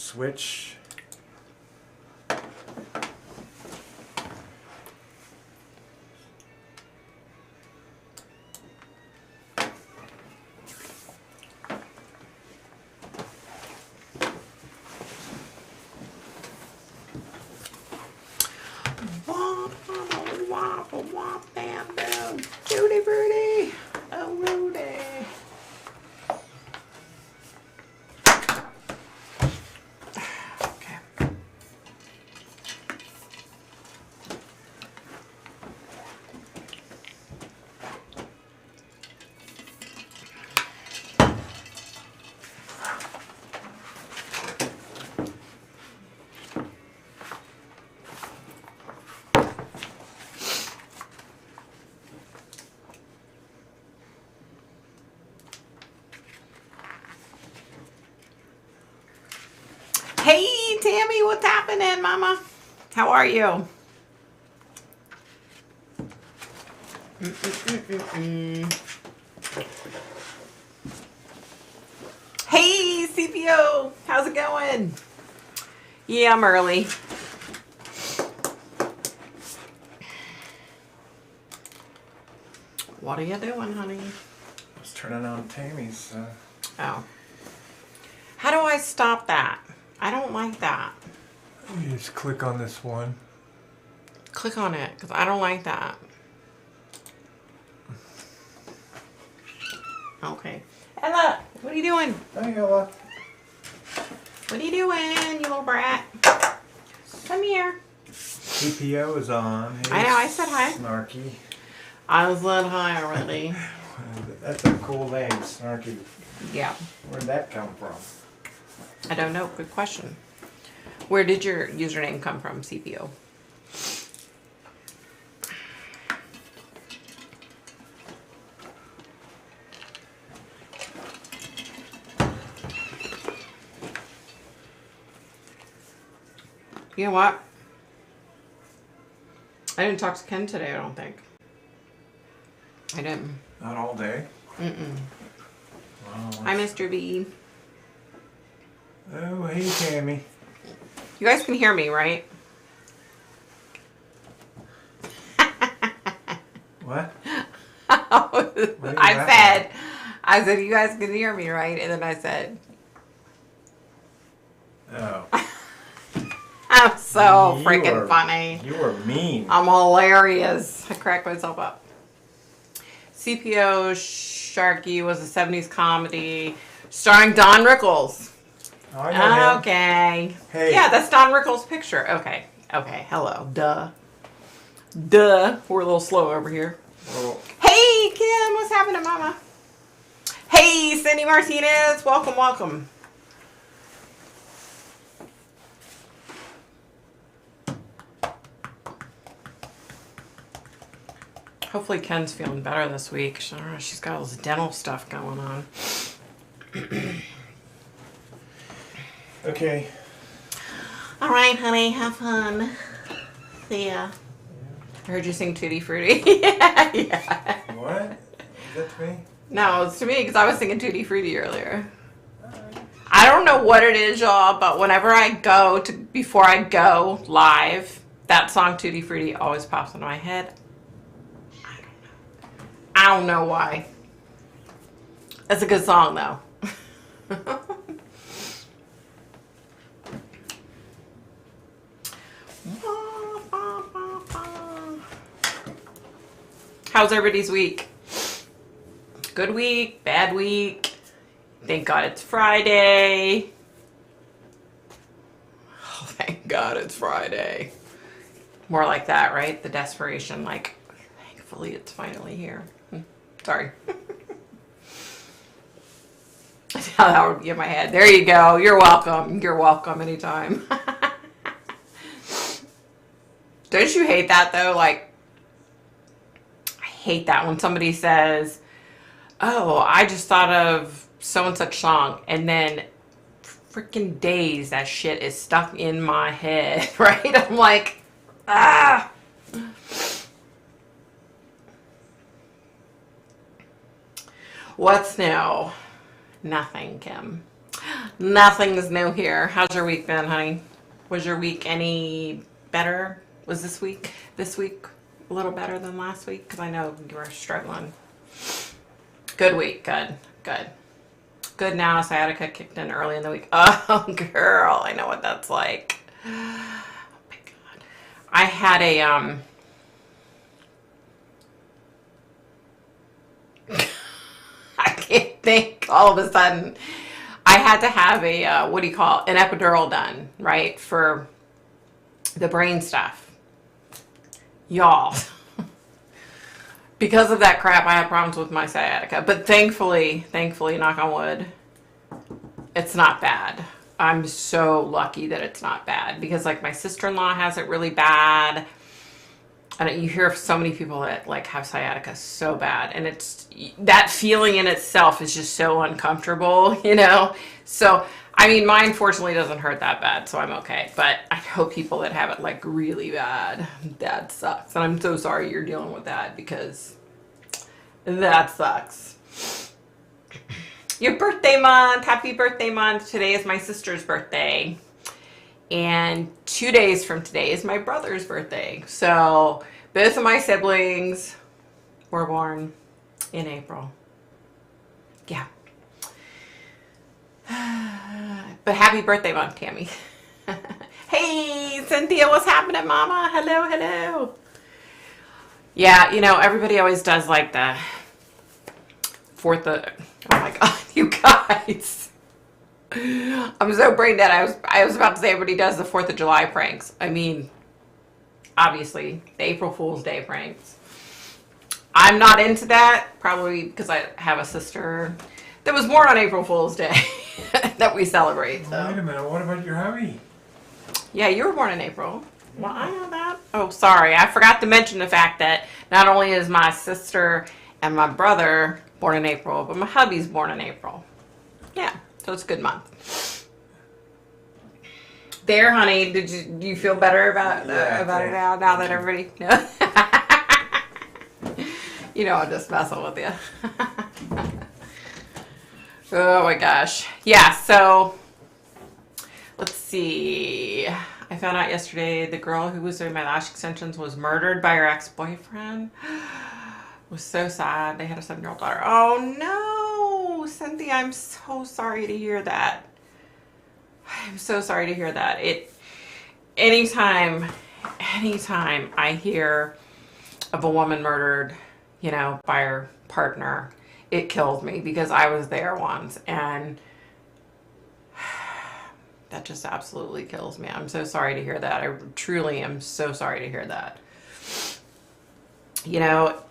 switch. Tutti frutti. Oh, Rudy. Okay. Hey, Tammy, what's happening, Mama? How are you? Hey, CPO, how's it going? Yeah, I'm early. What are you doing, honey? I was turning on Tammy's. Oh. How do I stop that? I don't like that. You just click on this one. Click on it, because I don't like that. Okay. Ella, what are you doing? Hi, Ella. What are you doing, you little brat? Come here. CPO is on. Hey, I know, I said hi. Snarky. I was said hi already. That's a cool name, Snarky. Yeah. Where'd that come from? I don't know. Good question. Where did your username come from, CPO? You know what? I didn't talk to Ken today, I don't think. I didn't. Not all day? Mm-mm. Wow. Hi, Mr. B. Oh, hey, Tammy. You guys can hear me, right? What? I said, you guys can hear me, right? And then I said, Oh. I'm so You freaking are- funny. You were mean. I'm hilarious. I cracked myself up. CPO Sharky was a 70s comedy starring Don Rickles. Oh, I know him. Okay. Hey. Yeah, that's Don Rickles' picture. Okay. Okay. Hello. Duh. Duh. We're a little slow over here. Well, Hey, Kim. What's happening, Mama? Hey, Cindy Martinez. Welcome, welcome. Hopefully Ken's feeling better this week. I don't know, she's got all this dental stuff going on. okay. All right, honey. Have fun. See ya. I heard you sing Tutti Frutti. yeah. What? Is that to me? No, it's to me because I was singing Tutti Frutti earlier. I don't know what it is, y'all, but whenever I go to, before I go live, that song Tutti Frutti always pops into my head. I don't know why. It's a good song, though. How's everybody's week? Good week? Bad week? Thank God it's Friday. Oh, thank God it's Friday. More like that, right? The desperation, like, thankfully it's finally here. Sorry. How that would be in my head. There you go. You're welcome. You're welcome anytime. Don't you hate that, though? Like, I hate that when somebody says, oh, I just thought of so-and-such song, and then freaking days that shit is stuck in my head, right? I'm like, ah! What's new? Nothing, Kim. Nothing's new here. How's your week been, honey? Was your week any better? Was this week a little better than last week? Because I know you were struggling. Good week. Good. Good now. Sciatica kicked in early in the week. Oh, girl. I know what that's like. Oh, my God. I had a, I can't think all of a sudden. I had to have a, what do you call it? An epidural done, right? For the brain stuff. Y'all. Because of that crap, I had problems with my sciatica. But thankfully, knock on wood, it's not bad. I'm so lucky that it's not bad. Because, like, my sister-in-law has it really bad. And you hear of so many people that, like, have sciatica so bad. And it's, that feeling in itself is just so uncomfortable, you know? So, I mean, mine fortunately doesn't hurt that bad, so I'm okay. But I know people that have it, like, really bad. That sucks. And I'm so sorry you're dealing with that, because that sucks. Your birthday month. Happy birthday month. Today is my sister's birthday. And 2 days from today is my brother's birthday. So both of my siblings were born in April. Yeah. But happy birthday month, Tammy. Hey, Cynthia, what's happening, Mama? Hello. Yeah, you know, everybody always does like the 4th of... Oh my God, you guys. I'm so brain dead. I was about to say everybody does the 4th of July pranks. I mean, obviously, the April Fool's Day pranks. I'm not into that, probably because I have a sister that was born on April Fool's Day that we celebrate. So. Wait a minute, what about your hubby? Yeah, you were born in April. Well, I know that. Oh, sorry. I forgot to mention the fact that not only is my sister and my brother born in April, but my hubby's born in April. Yeah. So it's a good month. There, honey, do you feel better about it now that everybody knows? You know, I'm just messing with you. Oh my gosh. Yeah, so let's see. I found out yesterday the girl who was doing my lash extensions was murdered by her ex-boyfriend. It was so sad. They had a 7-year-old daughter. Oh no, Cynthia, I'm so sorry to hear that. I'm so sorry to hear that. Anytime I hear of a woman murdered, you know, by her partner, it kills me, because I was there once, and that just absolutely kills me. I'm so sorry to hear that. I truly am so sorry to hear that. You know,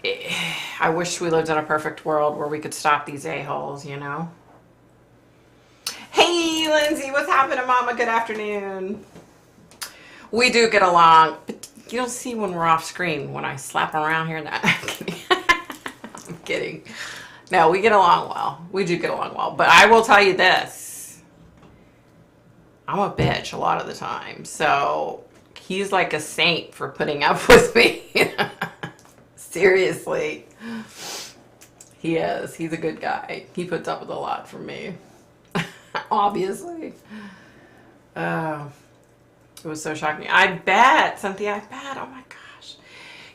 I wish we lived in a perfect world where we could stop these a-holes, you know? Hey, Lindsay, what's happening, Mama? Good afternoon. We do get along, but you don't see when we're off screen, when I slap around here and that. I'm kidding. No, we get along well. We do get along well. But I will tell you this. I'm a bitch a lot of the time. So he's like a saint for putting up with me. Seriously. He is. He's a good guy. He puts up with a lot from me. Obviously. It was so shocking. I bet, Cynthia, I bet. Oh my gosh.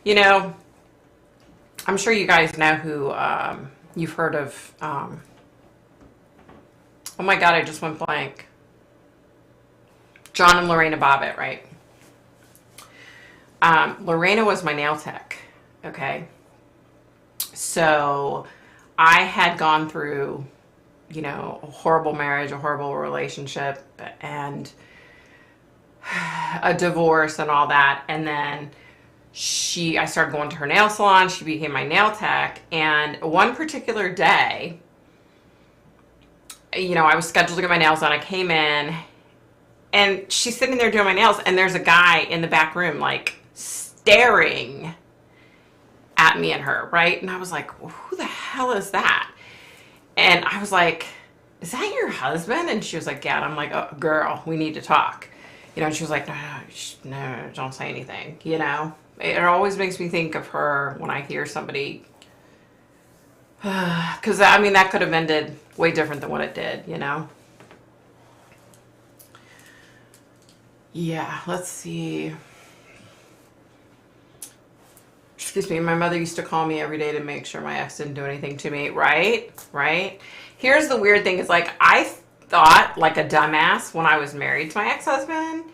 You know, I'm sure you guys know who you've heard of. Oh my God, I just went blank. John and Lorena Bobbitt, right? Lorena was my nail tech. Okay. So I had gone through, you know, a horrible marriage, a horrible relationship, and a divorce and all that. And then I started going to her nail salon. She became my nail tech. And one particular day, you know, I was scheduled to get my nails done. I came in and she's sitting there doing my nails, and there's a guy in the back room, like, staring at me and her, right? And I was like, who the hell is that? And I was like, is that your husband? And she was like, yeah. And I'm like, oh, girl, we need to talk. You know, and she was like, no, don't say anything, you know? It always makes me think of her when I hear somebody, because, I mean, that could have ended way different than what it did, you know? Yeah, let's see. Excuse me, my mother used to call me every day to make sure my ex didn't do anything to me. Right? Right? Here's the weird thing is like, I thought like a dumbass when I was married to my ex-husband.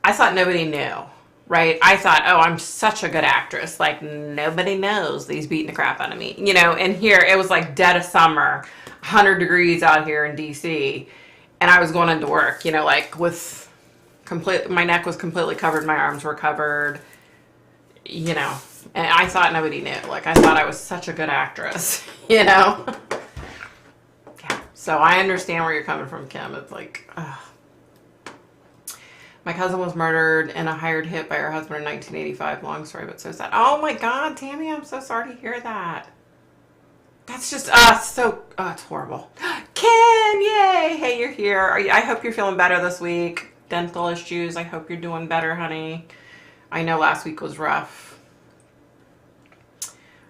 I thought nobody knew. Right? I thought, oh, I'm such a good actress. Like, nobody knows that he's beating the crap out of me. You know, and here it was like dead of summer, 100 degrees out here in DC. And I was going into work, you know, like with my neck was completely covered. My arms were covered, you know. And I thought nobody knew. Like, I thought I was such a good actress, you know. Yeah. So I understand where you're coming from, Kim. It's like, ugh. My cousin was murdered in a hired hit by her husband in 1985. Long story, but so sad. Oh my God, Tammy, I'm so sorry to hear that. That's just, it's horrible. Ken, yay, hey, you're here. I hope you're feeling better this week. Dental issues, I hope you're doing better, honey. I know last week was rough.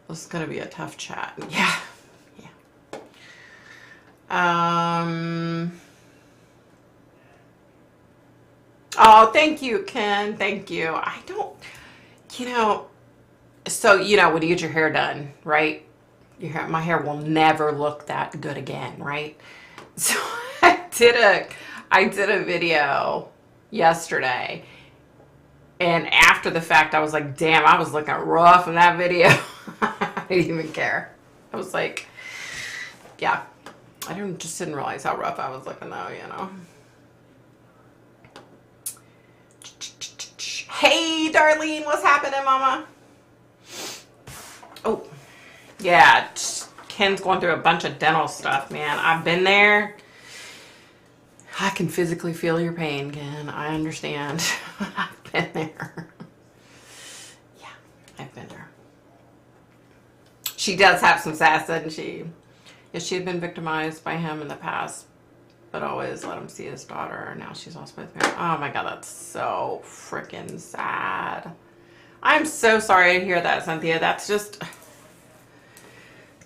This is going to be a tough chat. Yeah. Oh, thank you, Ken. Thank you. I don't, so, when you get your hair done, right? My hair will never look that good again, right? So I did a video yesterday, and after the fact, I was like, damn, I was looking rough in that video. I didn't even care. I was like, yeah, just didn't realize how rough I was looking though, Hey, Darlene, what's happening, mama? Oh, yeah, Ken's going through a bunch of dental stuff, man. I've been there. I can physically feel your pain, Ken. I understand. I've been there. Yeah, I've been there. She does have some sass, doesn't she? Yeah, she had been victimized by him in the past, but always let him see his daughter. Now she's also with me. Oh my God, that's so freaking sad. I'm so sorry to hear that, Cynthia. That's just,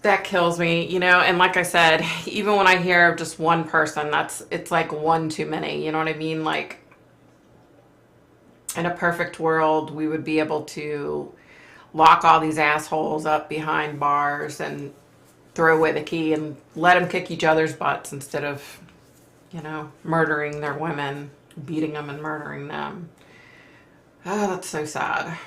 that kills me, and like I said, even when I hear of just one person, it's like one too many, you know what I mean? Like, in a perfect world, we would be able to lock all these assholes up behind bars and throw away the key and let them kick each other's butts instead of, murdering their women, beating them and murdering them. Oh, that's so sad.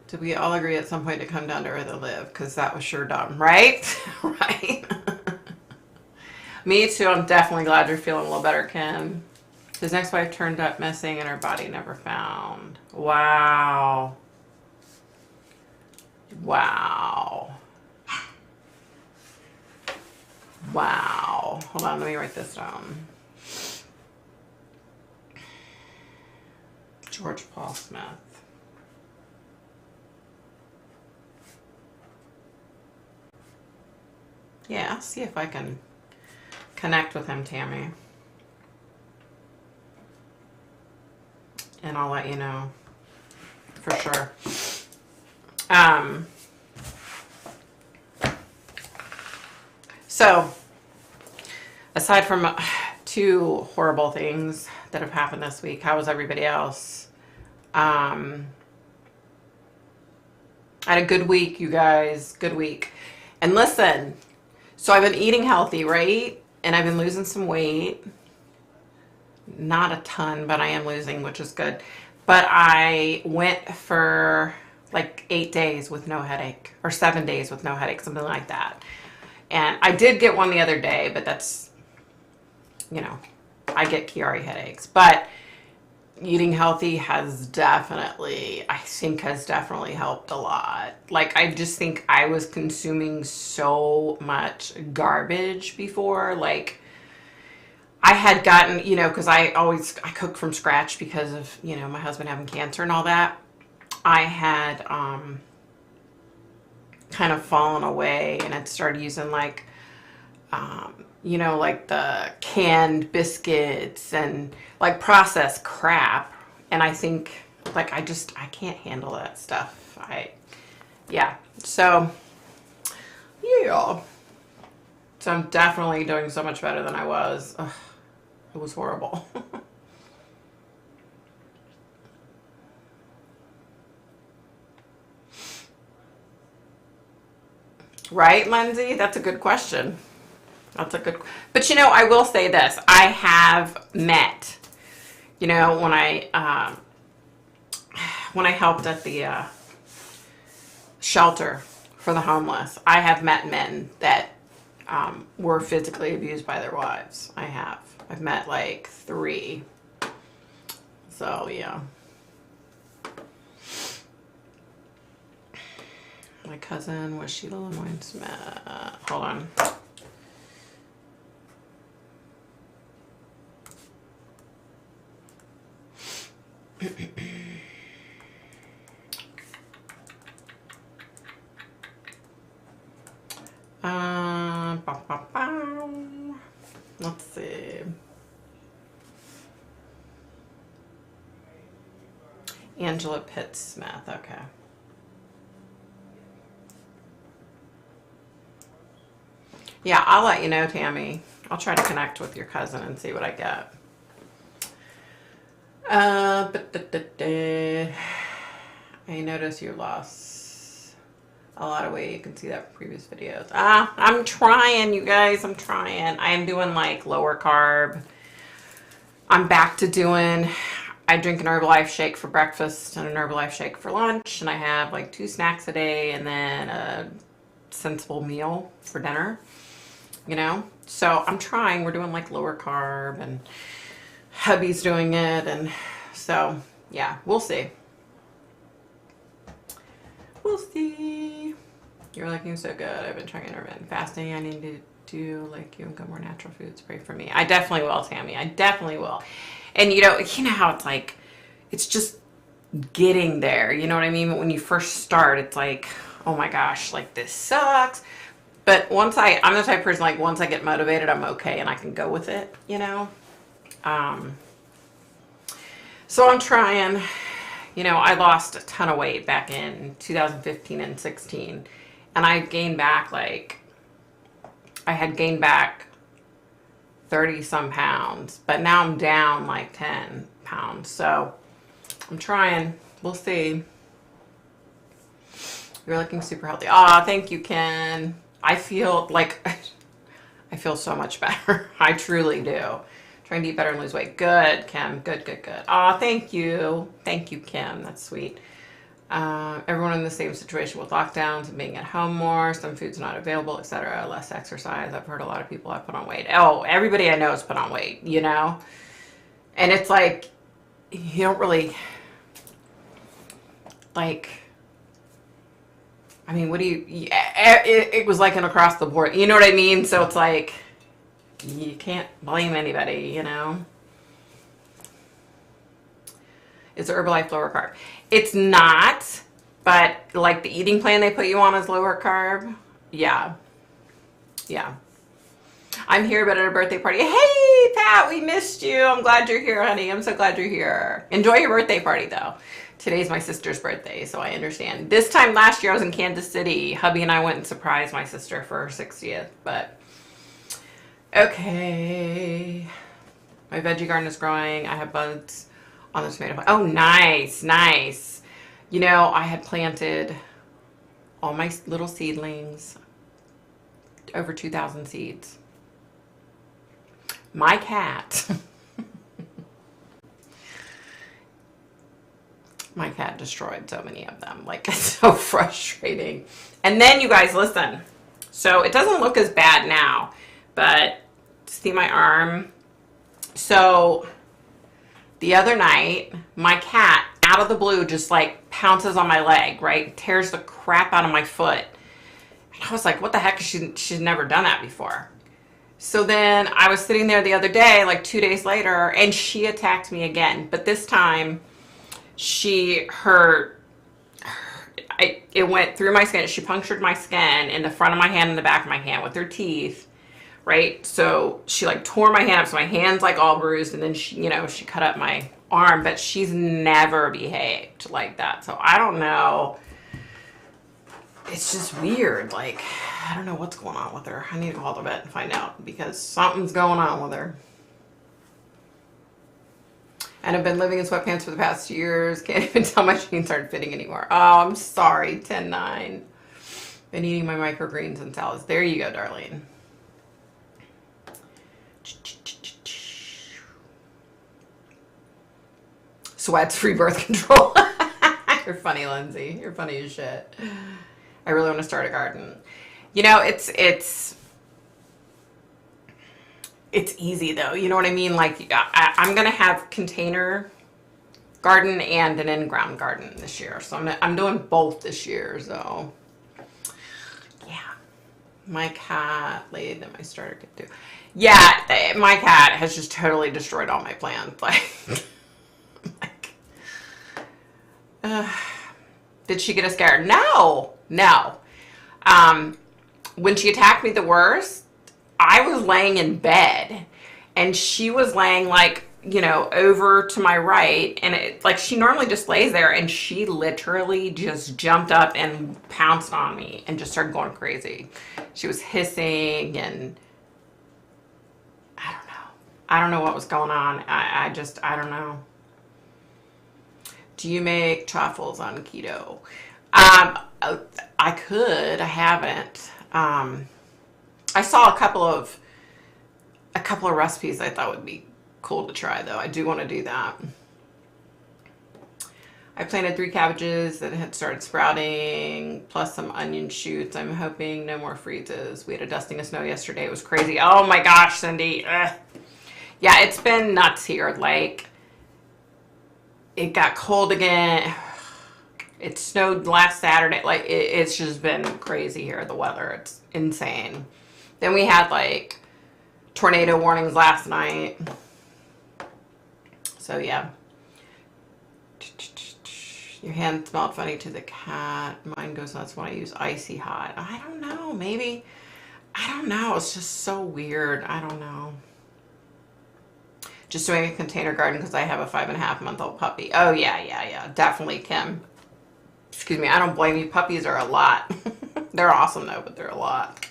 Did we all agree at some point to come down to earth and live? Because that was sure dumb, right? Right? Me too. I'm definitely glad you're feeling a little better, Ken. His ex-wife turned up missing and her body never found. Wow. Wow. Wow. Hold on, let me write this down. George Paul Smith. Yeah, I'll see if I can connect with him, Tammy. And I'll let you know for sure. So, aside from two horrible things that have happened this week, how was everybody else? I had a good week, you guys. Good week. And listen, so I've been eating healthy, right? And I've been losing some weight. Not a ton, but I am losing, which is good. But I went for like 8 days with no headache, or 7 days with no headache, something like that. And I did get one the other day, but that's, I get Chiari headaches. But eating healthy has definitely helped a lot. Like, I just think I was consuming so much garbage before. Like, I had gotten, because I cook from scratch because of, my husband having cancer and all that. I had kind of fallen away and had started using like, like the canned biscuits and like processed crap. And I think like, I can't handle that stuff. So, yeah. So I'm definitely doing so much better than I was. Ugh, it was horrible. Right, Lindsay? That's a good question. That's a good, but you know, I will say this. I have met, you know, when I helped at the shelter for the homeless, I have met men that were physically abused by their wives. I've met like 3. So yeah. My cousin was Sheila Lemoyne Smith. Hold on. Let's see. Angela Pitts Smith. Okay. Yeah, I'll let you know, Tammy. I'll try to connect with your cousin and see what I get. I notice you lost a lot of weight. You can see that from previous videos. I'm trying, you guys. I'm trying. I am doing like lower carb. I'm back to doing, I drink an Herbalife shake for breakfast and an Herbalife shake for lunch. And I have like 2 snacks a day and then a sensible meal for dinner, you know? So I'm trying. We're doing like lower carb and hubby's doing it. And so, yeah, we'll see. We'll see. You're looking so good. I've been trying intermittent fasting. I need to do like you and go more natural foods. Pray for me. I definitely will, Tammy. I definitely will. And you know how it's like, it's just getting there. You know what I mean? But when you first start, it's like, oh my gosh, like this sucks. But once I'm the type of person, like once I get motivated, I'm okay and I can go with it, you know? So I'm trying. You know, I lost a ton of weight back in 2015 and 16. And I gained back I had gained back 30 some pounds. But now I'm down like 10 pounds. So I'm trying. We'll see. You're looking super healthy. Aw, thank you, Ken. I feel so much better. I truly do. Trying to eat better and lose weight. Good, Kim. Good, good, good. Aw, thank you. Thank you, Kim. That's sweet. Everyone in the same situation with lockdowns and being at home more, some foods not available, etc. Less exercise. I've heard a lot of people have put on weight. Oh, everybody I know has put on weight, you know? And it's like, you don't really, like, I mean, what do you, it was like an across the board, you know what I mean? So it's like, you can't blame anybody, you know? It's Herbalife lower carb. It's not, but like the eating plan they put you on is lower carb. Yeah. Yeah. I'm here, but at a birthday party. Hey, Pat, we missed you. I'm glad you're here, honey. I'm so glad you're here. Enjoy your birthday party, though. Today's my sister's birthday, so I understand. This time last year, I was in Kansas City. Hubby and I went and surprised my sister for her 60th, but okay. My veggie garden is growing. I have buds on the tomato plant. Oh, nice, nice. You know, I had planted all my little seedlings, over 2,000 seeds. My cat, my cat destroyed so many of them. Like, it's so frustrating. And then you guys, listen. So it doesn't look as bad now, but see my arm? So the other night, my cat, out of the blue, just like pounces on my leg, right? Tears the crap out of my foot. And I was like, what the heck? She's never done that before. So then I was sitting there the other day, like 2 days later, and she attacked me again. But this time, it went through my skin. She punctured my skin in the front of my hand and the back of my hand with her teeth, right? So she like tore my hand up, so my hand's like all bruised, and then she cut up my arm, but she's never behaved like that. So I don't know. it's just weird. Like, I don't know what's going on with her. I need to call the vet and find out because something's going on with her. And I've been living in sweatpants for the past years. Can't even tell my jeans aren't fitting anymore. Oh, I'm sorry, 10-9. Been eating my microgreens and salads. There you go, Darlene. Sweats, free birth control. You're funny, Lindsay. You're funny as shit. I really want to start a garden. You know, it's easy though. You know what I mean? Like I'm going to have container garden and an in-ground garden this year. So I'm doing both this year. So yeah, my cat laid and my starter could do. Yeah, my cat has just totally destroyed all my plants. Did she get us scared? No. When she attacked me the worst, I was laying in bed and she was laying like, you know, over to my right, and it, like, she normally just lays there, and she literally just jumped up and pounced on me and just started going crazy. She was hissing and I don't know what was going on. I don't know. Do you make truffles on keto? I could. I haven't. I saw a couple of recipes I thought would be cool to try, though. I do want to do that. I planted 3 cabbages that had started sprouting, plus some onion shoots. I'm hoping no more freezes. We had a dusting of snow yesterday. It was crazy. Oh my gosh, Cindy. Ugh. Yeah, it's been nuts here. Like, it got cold again. It snowed last Saturday. Like, it's just been crazy here, the weather. It's insane. Then we had, like, tornado warnings last night. So, yeah. Your hand smelled funny to the cat. Mine goes nuts when I use icy hot. I don't know. Maybe. I don't know. It's just so weird. I don't know. Just doing a container garden because I have a 5.5-month-old puppy. Oh, yeah. Definitely, Kim. Excuse me. I don't blame you. Puppies are a lot. They're awesome, though, but they're a lot.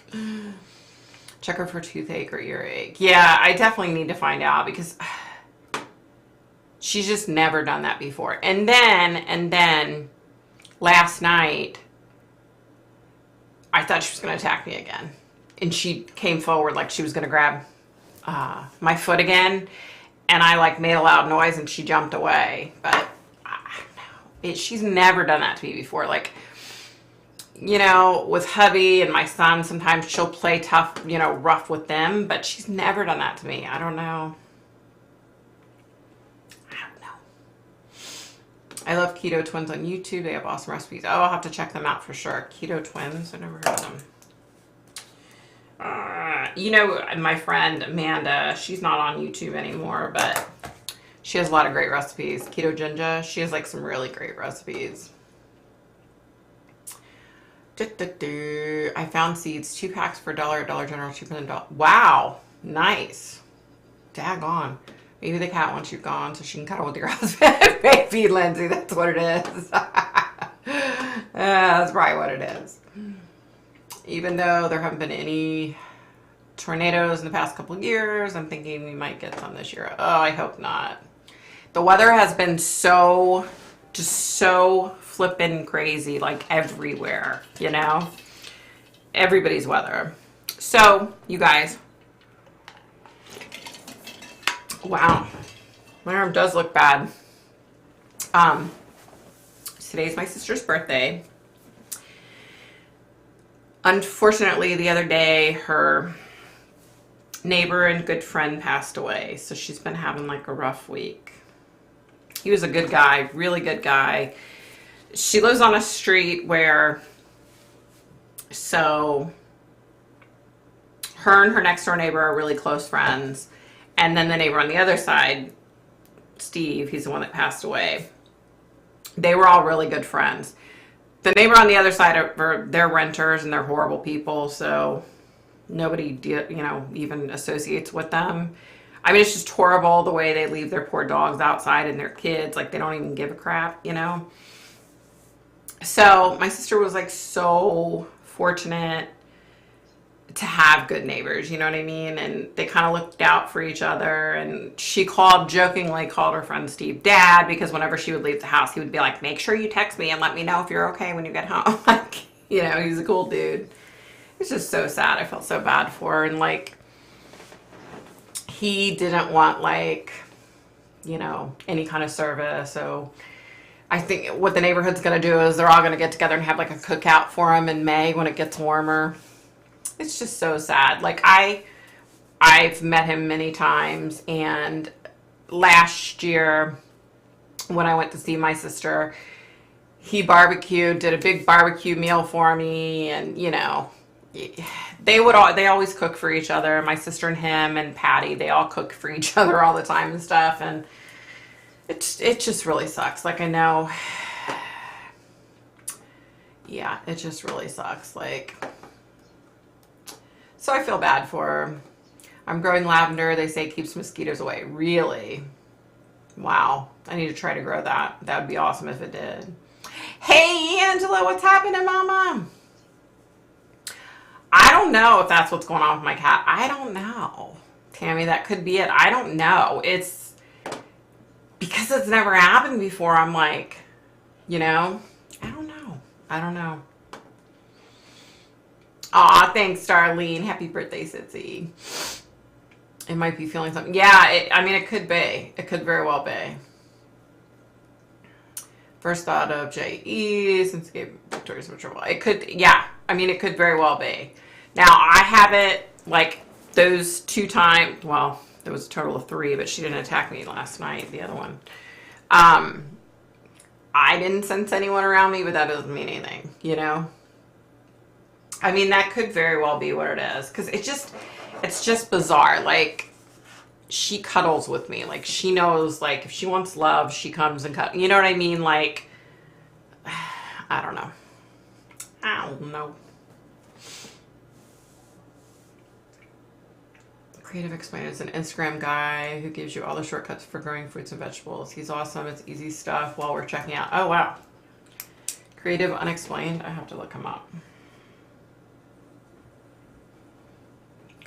Check her for toothache or earache. Yeah, I definitely need to find out because she's just never done that before. And then last night, I thought she was going to attack me again. And she came forward like she was going to grab my foot again. And I, like, made a loud noise and she jumped away. But I don't know. She's never done that to me before. Like, you know, with hubby and my son, sometimes she'll play tough, you know, rough with them. But she's never done that to me. I don't know. I love Keto Twins on YouTube. They have awesome recipes. Oh, I'll have to check them out for sure. Keto Twins. I've never heard of them. You know, my friend Amanda, she's not on YouTube anymore, but she has a lot of great recipes. Keto Ginger, she has like some really great recipes. I found seeds, 2 packs for $1 at Dollar General, cheaper than $1. Wow, nice. Daggone. Maybe the cat wants you gone so she can cuddle with your husband. Maybe, Lindsay, that's what it is. That's probably what it is. Even though there haven't been any tornadoes in the past couple of years, I'm thinking we might get some this year. Oh, I hope not. The weather has been so flippin' crazy, like everywhere, you know? Everybody's weather. So, you guys. Wow. My arm does look bad. Today's my sister's birthday. Unfortunately, the other day, her neighbor and good friend passed away. So she's been having like a rough week. He was a good guy, really good guy. She lives on a street where, so her and her next door neighbor are really close friends. And then the neighbor on the other side, Steve, he's the one that passed away. They were all really good friends. The neighbor on the other side, they're renters and they're horrible people. So nobody, you know, even associates with them. I mean, it's just horrible the way they leave their poor dogs outside and their kids. Like, they don't even give a crap, you know. So my sister was like so fortunate to have good neighbors, you know what I mean? And they kind of looked out for each other. And she jokingly called her friend Steve dad, because whenever she would leave the house, he would be like, make sure you text me and let me know if you're okay when you get home. Like, you know, he's a cool dude. It's just so sad. I felt so bad for her. And like, he didn't want like, you know, any kind of service. So I think what the neighborhood's going to do is they're all going to get together and have like a cookout for him in May when it gets warmer. It's just so sad. Like I've met him many times, and last year when I went to see my sister, he did a big barbecue meal for me, and you know, they always cook for each other. My sister and him and Patty, they all cook for each other all the time and stuff, and it just really sucks. Like I know, yeah, it just really sucks. Like, so I feel bad for her. I'm growing lavender. They say it keeps mosquitoes away. Really? Wow. I need to try to grow that. That would be awesome if it did. Hey, Angela, what's happening, Mama? I don't know if that's what's going on with my cat. I don't know. Tammy, that could be it. I don't know. It's because it's never happened before. I'm like, you know, I don't know. I don't know. Aw, thanks, Darlene. Happy birthday, Sitzy. It might be feeling something. Yeah, I mean, it could be. It could very well be. First thought of J.E. since gave Victoria's Ritual. It could, yeah. I mean, it could very well be. Now, I haven't, like, those 2 times. Well, there was a total of 3, but she didn't attack me last night, the other one. I didn't sense anyone around me, but that doesn't mean anything, you know? I mean, that could very well be what it is. Because it's just bizarre. Like, she cuddles with me. Like, she knows, like, if she wants love, she comes and cuddles. You know what I mean? Like, I don't know. I don't know. Creative Explainer is an Instagram guy who gives you all the shortcuts for growing fruits and vegetables. He's awesome. It's easy stuff while we're checking out. Oh, wow. Creative Unexplained. I have to look him up.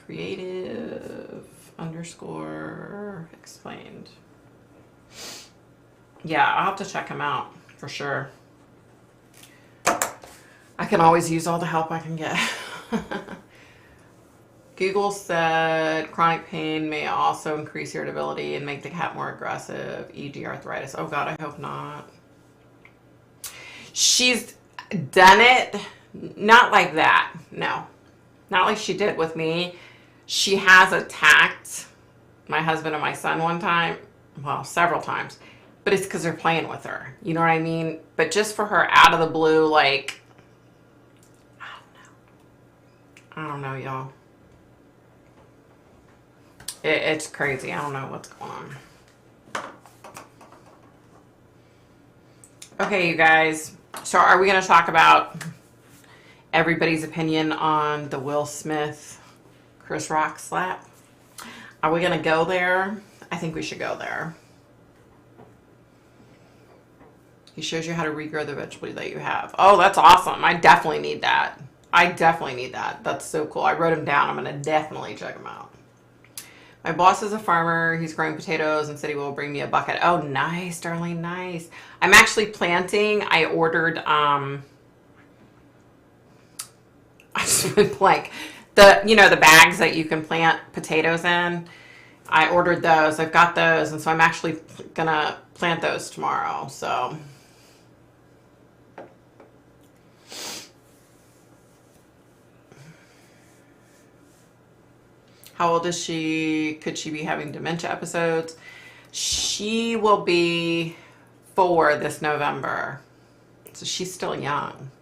Creative _ explained. Yeah, I'll have to check him out for sure. I can always use all the help I can get. Google said chronic pain may also increase irritability and make the cat more aggressive, e.g. arthritis. Oh God, I hope not. She's done it, not like that, no. Not like she did with me. She has attacked my husband and my son one time. Well, several times. But it's because they're playing with her. You know what I mean? But just for her out of the blue, like, I don't know, y'all. It's crazy. I don't know what's going on. Okay, you guys. So are we going to talk about everybody's opinion on the Will Smith Chris Rock slap? Are we going to go there? I think we should go there. He shows you how to regrow the vegetable that you have. Oh, that's awesome. I definitely need that. I definitely need that. That's so cool. I wrote him down. I'm going to definitely check him out. My boss is a farmer. He's growing potatoes and said he will bring me a bucket. Oh, nice, Darlene, nice. I'm actually planting. I ordered, I just went blank. The bags that you can plant potatoes in. I ordered those. I've got those. And so I'm actually going to plant those tomorrow. So how old is she? Could she be having dementia episodes? She will be 4 this November. So she's still young.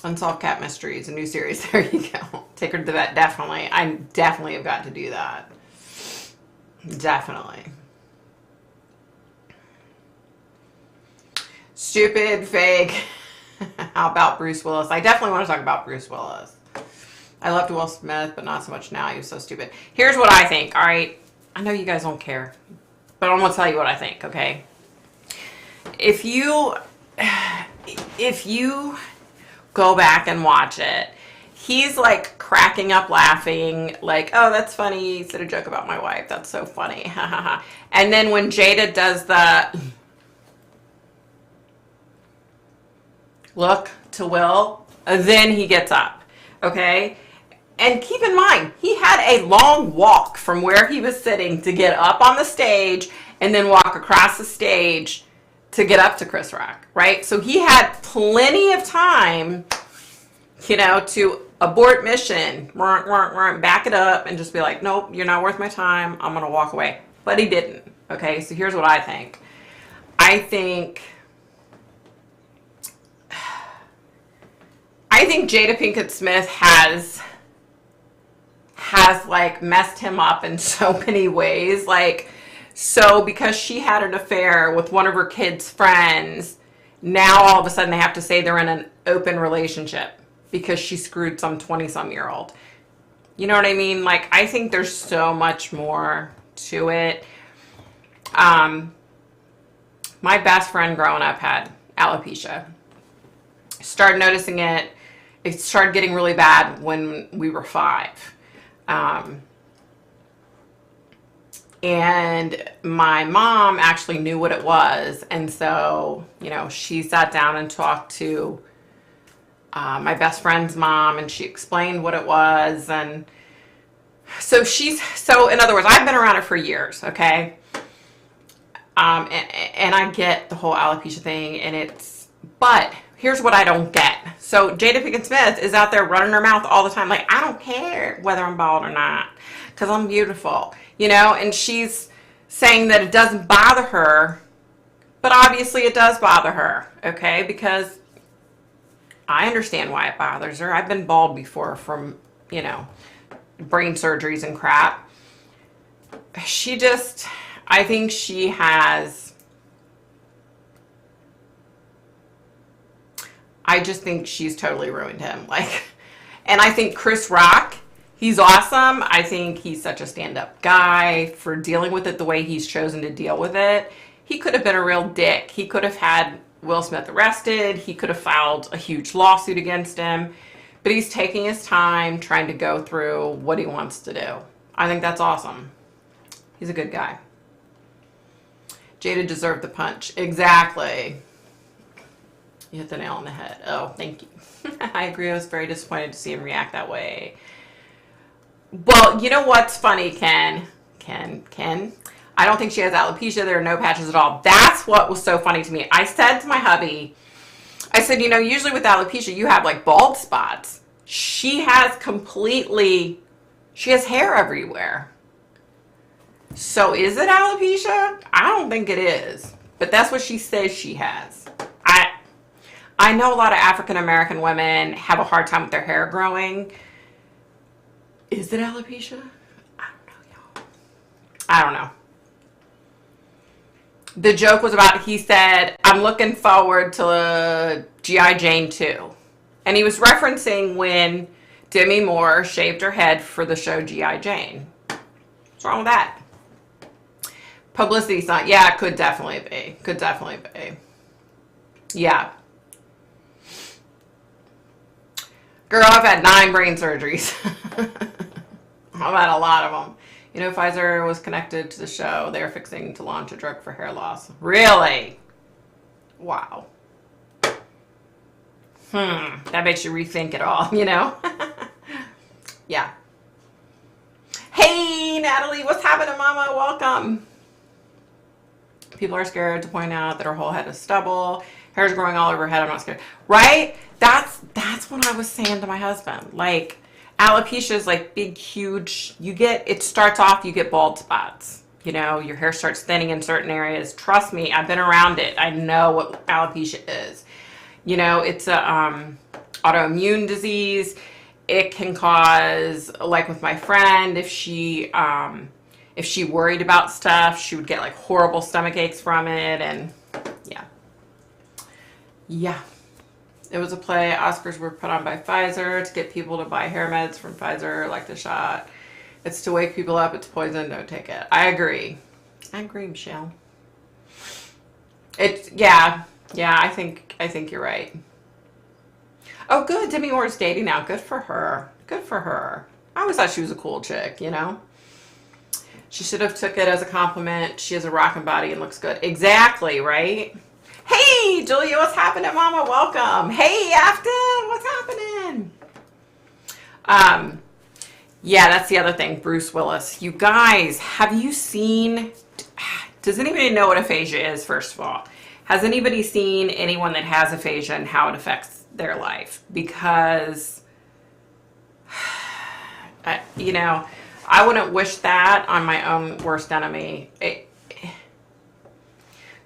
Unsolved Cat Mysteries, a new series. There you go. Take her to the vet, definitely. I definitely have got to do that. Definitely. Stupid, fake. How about Bruce Willis? I definitely want to talk about Bruce Willis. I loved Will Smith, but not so much now. He was so stupid. Here's what I think, all right? I know you guys don't care, but I'm going to tell you what I think, okay? If you... if you go back and watch it, he's like cracking up laughing, like, oh, that's funny. He said a joke about my wife. That's so funny. And then when Jada does the look to Will, then he gets up. Okay? And keep in mind, he had a long walk from where he was sitting to get up on the stage and then walk across the stage to get up to Chris Rock, right? So he had plenty of time, you know, to abort mission, back it up, and just be like, nope, you're not worth my time. I'm going to walk away. But he didn't. Okay, so here's what I think. I think Jada Pinkett Smith has like messed him up in so many ways. Like, so because she had an affair with one of her kids' friends, now all of a sudden they have to say they're in an open relationship because she screwed some 20-some-year-old. You know what I mean? Like, I think there's so much more to it. My best friend growing up had alopecia. Started noticing it. It started getting really bad when we were 5. And my mom actually knew what it was. And so, you know, she sat down and talked to my best friend's mom, and she explained what it was. And so in other words, I've been around it for years, okay? And I get the whole alopecia thing, but here's what I don't get. So Jada Pinkett Smith is out there running her mouth all the time, like, I don't care whether I'm bald or not, because I'm beautiful, you know? And she's saying that it doesn't bother her, but obviously it does bother her, okay? Because I understand why it bothers her. I've been bald before from, you know, brain surgeries and crap. I think she has, I just think she's totally ruined him. Like, and I think Chris Rock, he's awesome. I think he's such a stand-up guy for dealing with it the way he's chosen to deal with it. He could have been a real dick. He could have had Will Smith arrested. He could have filed a huge lawsuit against him. But he's taking his time trying to go through what he wants to do. I think that's awesome. He's a good guy. Jada deserved the punch. Exactly. You hit the nail on the head. Oh, thank you. I agree. I was very disappointed to see him react that way. Well, you know what's funny, Ken? I don't think she has alopecia. There are no patches at all. That's what was so funny to me. I said to my hubby, I said, you know, usually with alopecia, you have like bald spots. She has hair everywhere. So is it alopecia? I don't think it is. But that's what she says she has. I know a lot of African American women have a hard time with their hair growing. Is it alopecia? I don't know, y'all. I don't know. The joke was about, he said, I'm looking forward to G.I. Jane 2. And he was referencing when Demi Moore shaved her head for the show G.I. Jane. What's wrong with that? Publicity stunt. Yeah, it could definitely be. Could definitely be. Yeah. Girl, I've had 9 brain surgeries. I've had a lot of them. You know, Pfizer was connected to the show. They were fixing to launch a drug for hair loss. Really? Wow. That makes you rethink it all, you know? Yeah. Hey, Natalie, what's happening, Mama? Welcome. People are scared to point out that her whole head is stubble. Hair's growing all over her head. I'm not scared. Right? That's what I was saying to my husband. Like, alopecia is like big, huge. It starts off, you get bald spots. You know, your hair starts thinning in certain areas. Trust me, I've been around it. I know what alopecia is. You know, it's a autoimmune disease. It can cause, like with my friend, if she worried about stuff, she would get like horrible stomach aches from it. And yeah. It was a play. Oscars were put on by Pfizer to get people to buy hair meds from Pfizer, like the shot. It's to wake people up. It's poison. Don't take it. I agree. Michelle. Yeah, I think you're right. Oh, good. Demi Moore's dating now. Good for her. Good for her. I always thought she was a cool chick, you know? She should have took it as a compliment. She has a rockin' body and looks good. Exactly, right? Hey, Julia, what's happening, Mama? Welcome. Hey, Afton, what's happening? Yeah, that's the other thing, Bruce Willis. You guys, have you seen... Does anybody know what aphasia is, first of all? Has anybody seen anyone that has aphasia and how it affects their life? Because, you know, I wouldn't wish that on my own worst enemy.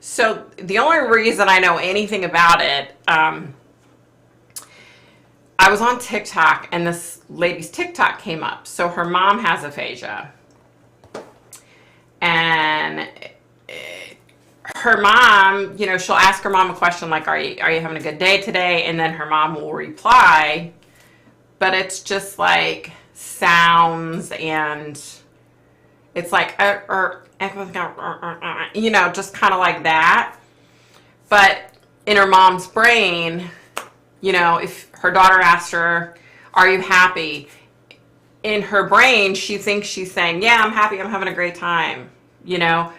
So the only reason I know anything about it, I was on TikTok and this lady's TikTok came up. So her mom has aphasia. And her mom, you know, she'll ask her mom a question like, are you having a good day today? And then her mom will reply, but it's just like sounds and it's like, you know, just kind of like that. But in her mom's brain, you know, if her daughter asked her, are you happy? In her brain, she thinks she's saying, yeah, I'm happy. I'm having a great time, you know,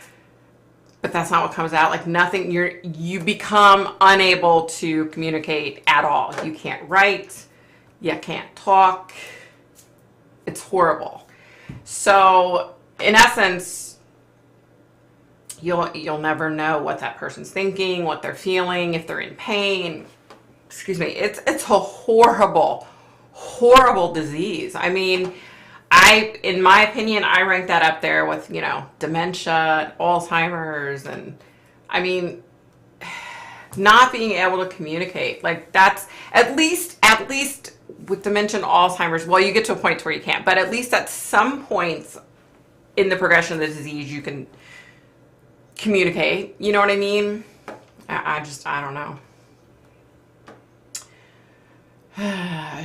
but that's not what comes out. Like nothing, you become unable to communicate at all. You can't write, you can't talk. It's horrible. So in essence, you'll never know what that person's thinking, what they're feeling, if they're in pain. Excuse me. It's a horrible, horrible disease. I mean, in my opinion, I rank that up there with, you know, dementia, Alzheimer's, and I mean, not being able to communicate. Like that's at least with dementia and Alzheimer's, well, you get to a point where you can't, but at least at some points in the progression of the disease, you can communicate. You know what I mean? I don't know.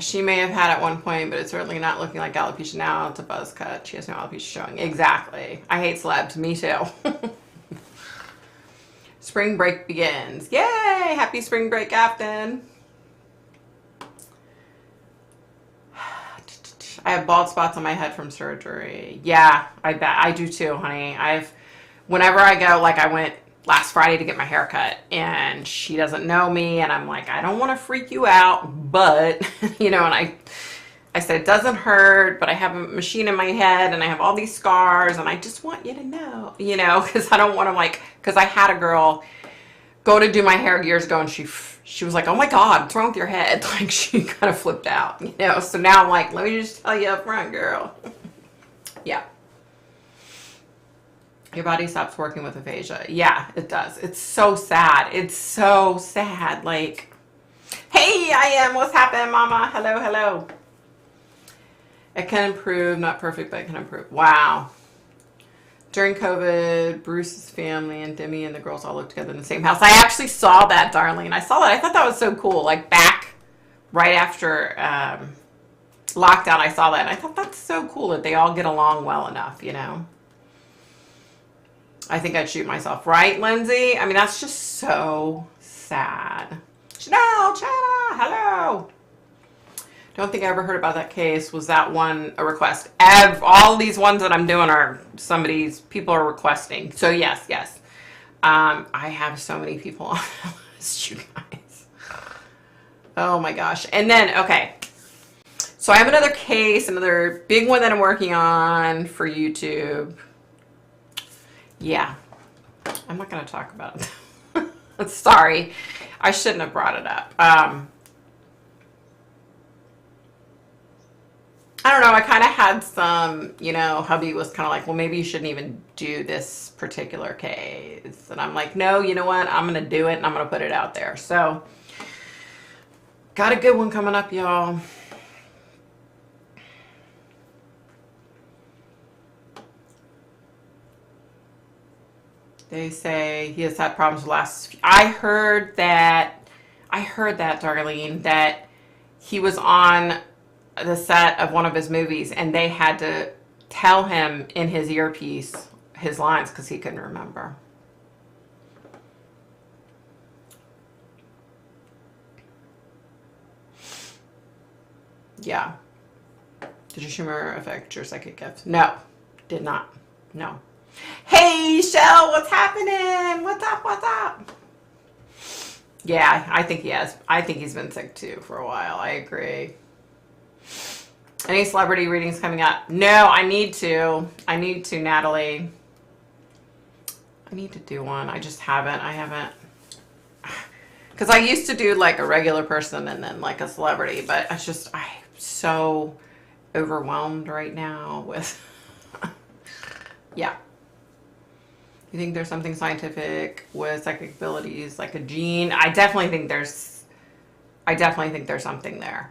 She may have had at one point, but it's certainly not looking like alopecia now. It's a buzz cut. She has no alopecia showing. Exactly. I hate celebs. Me too. Spring break begins. Yay! Happy spring break, Afton. I have bald spots on my head from surgery. Yeah, I bet. I do too, honey. Whenever I go, like I went last Friday to get my hair cut and she doesn't know me and I'm like, I don't want to freak you out, but, you know, and I said, it doesn't hurt, but I have a machine in my head and I have all these scars and I just want you to know, you know, because I don't want to because I had a girl go to do my hair years ago and she was like, oh my God, what's wrong with your head? Like she kind of flipped out, you know, so now I'm like, let me just tell you up front, girl. Yeah. Your body stops working with aphasia. Yeah, it does. It's so sad. It's so sad. Like, hey, I am. What's happening, Mama? Hello, hello. It can improve. Not perfect, but it can improve. Wow. During COVID, Bruce's family and Demi and the girls all lived together in the same house. I actually saw that, Darlene. I saw that. I thought that was so cool. Like, back right after lockdown, I saw that. And I thought that's so cool that they all get along well enough, you know? I think I'd shoot myself, right, Lindsay? I mean, that's just so sad. Chanel, Chana, hello. Don't think I ever heard about that case. Was that one a request? All these ones that I'm doing are people are requesting. So yes. I have so many people on that list, you guys. Oh my gosh. And then, okay. So I have another case, another big one that I'm working on for YouTube. Yeah, I'm not going to talk about it. Sorry, I shouldn't have brought it up. I don't know. I kind of had some, you know, hubby was kind of like, well, maybe you shouldn't even do this particular case. And I'm like, no, you know what? I'm going to do it and I'm going to put it out there. So got a good one coming up, y'all. They say he has had problems with last. I heard that, Darlene, that he was on the set of one of his movies and they had to tell him in his earpiece his lines because he couldn't remember. Yeah. Did your humor affect your psychic gift? No, did not. No. Hey, Shell, what's happening? What's up? What's up? Yeah, I think he has. I think he's been sick too for a while. I agree. Any celebrity readings coming up? No, I need to. I need to, Natalie. I need to do one. I just haven't. I haven't. Because I used to do like a regular person and then like a celebrity, but I'm so overwhelmed right now with, yeah. You think there's something scientific with psychic abilities, like a gene? I definitely think there's something there.